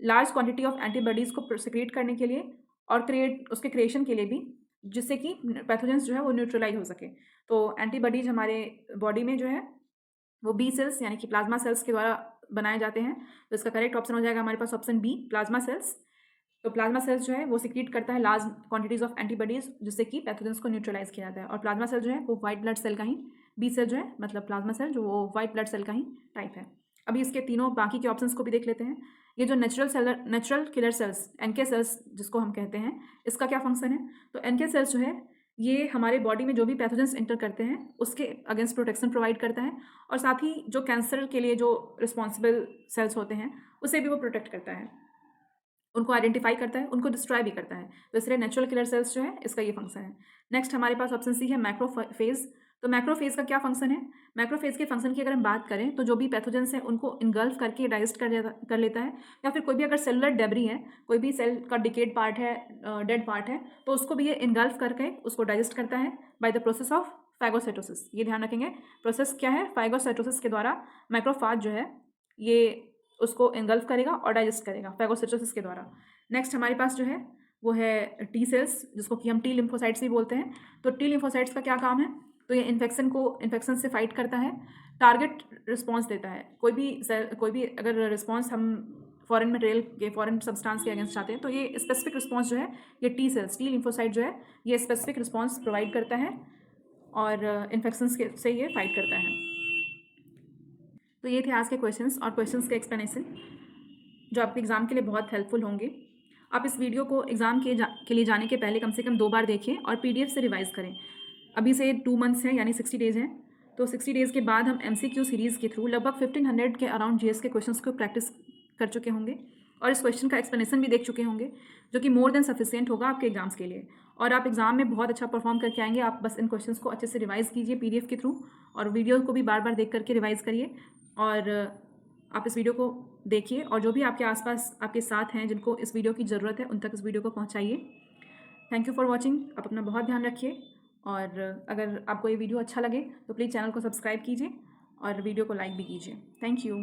लार्ज क्वांटिटी ऑफ एंटीबॉडीज़ को सिक्रेट करने के लिए और उसके क्रिएशन के लिए भी, जिससे कि पैथोजेंस जो है वो न्यूट्रलाइज हो सके। तो एंटीबॉडीज हमारे बॉडी में जो है वो बी सेल्स यानी कि प्लाज्मा सेल्स के द्वारा बनाए जाते हैं। तो इसका करेक्ट ऑप्शन हो जाएगा हमारे पास ऑप्शन बी, प्लाज्मा सेल्स। तो प्लाज्मा सेल्स जो है वो सिक्रीट करता है लार्ज क्वांटिटीज ऑफ एंटीबॉडीज जिससे कि पैथोजेंस को न्यूट्रलाइज किया जाता है। और प्लाज्मा सेल जो है वो वाइट ब्लड सेल का ही, बी सेल जो है मतलब प्लाज्मा सेल जो वो वाइट ब्लड सेल का ही टाइप है। अभी इसके तीनों बाकी के ऑप्शंस को भी देख लेते हैं। ये जो natural killer cells NK cells जिसको हम कहते हैं, इसका क्या फंक्शन है। तो एनके सेल्स जो है ये हमारे बॉडी में जो भी पैथोजेंस एंटर करते हैं उसके अगेंस्ट प्रोटेक्शन प्रोवाइड करता है और साथ ही जो कैंसर के लिए जो रिस्पॉन्सिबल सेल्स होते हैं उसे भी वो प्रोटेक्ट करता है, उनको आइडेंटिफाई करता है, उनको डिस्ट्रॉय भी करता है। तो इसलिए नेचुरल किलर सेल्स जो है इसका ये फंक्शन है। नेक्स्ट हमारे पास ऑप्शन सी है मैक्रोफेज। तो मैक्रोफेज का क्या फंक्शन है। मैक्रोफेज के फंक्शन की अगर हम बात करें तो जो भी पैथोजेंस है उनको इनगल्फ करके डाइजेस्ट कर लेता है, या फिर कोई भी अगर सेलुलर डेब्री है, कोई भी सेल का डिकेड पार्ट है, डेड पार्ट है, तो उसको भी ये इनगल्फ करके उसको डाइजेस्ट करता है by the process of phagocytosis. ये ध्यान रखेंगे, प्रोसेस क्या है, फैगोसाइटोसिस के द्वारा मैक्रोफाज जो है ये उसको इनगल्फ करेगा और डाइजेस्ट करेगा फैगोसाइटोसिस के द्वारा। नेक्स्ट हमारे पास जो है वो है टी सेल्स, जिसको कि हम टी लिम्फोसाइट्स भी बोलते हैं। तो टी लिम्फोसाइट्स का क्या काम है? तो ये इन्फेक्शन से फाइट करता है, टारगेट रिस्पॉन्स देता है। कोई भी अगर रिस्पॉन्स हम फॉरेन मटेरियल के, फॉरेन सब्सटेंस के अगेंस्ट चाहते हैं, तो ये स्पेसिफिक रिस्पॉन्स जो है, ये टी सेल्स, टी लिम्फोसाइट जो है, ये स्पेसिफिक रिस्पॉन्स प्रोवाइड करता है और इन्फेक्शंस के से ये फाइट करता है। तो ये थे आज के क्वेश्चंस और क्वेश्चंस के एक्सप्लेनेशन, जो आपके एग्ज़ाम के लिए बहुत हेल्पफुल होंगे। आप इस वीडियो को एग्ज़ाम के लिए जाने के पहले कम से कम 2 बार देखें और PDF से रिवाइज़ करें। अभी से 2 मंथ्स हैं, यानी 60 डेज़ हैं। तो 60 डेज़ के बाद हम MCQ सीरीज़ के थ्रू लगभग 1500 के अराउंड GS के क्वेश्चंस को प्रैक्टिस कर चुके होंगे और इस क्वेश्चन का एक्सप्लेनेशन भी देख चुके होंगे, जो कि मोर देन सफिशिएंट होगा आपके एग्जाम्स के लिए। और आप एग्ज़ाम में बहुत अच्छा परफॉर्म करके आएंगे। आप बस इन क्वेश्चंस को अच्छे से रिवाइज़ कीजिए PDF के थ्रू, और वीडियो को भी बार बार देख करके रिवाइज़ करिए। और आप इस वीडियो को देखिए और जो भी आपके आसपास आपके साथ हैं जिनको इस वीडियो की ज़रूरत है, उन तक इस वीडियो को पहुंचाइए। Thank you for watching. आप अपना बहुत ध्यान रखिए, और अगर आपको ये वीडियो अच्छा लगे तो प्लीज़ चैनल को सब्सक्राइब कीजिए और वीडियो को लाइक भी कीजिए। Thank you.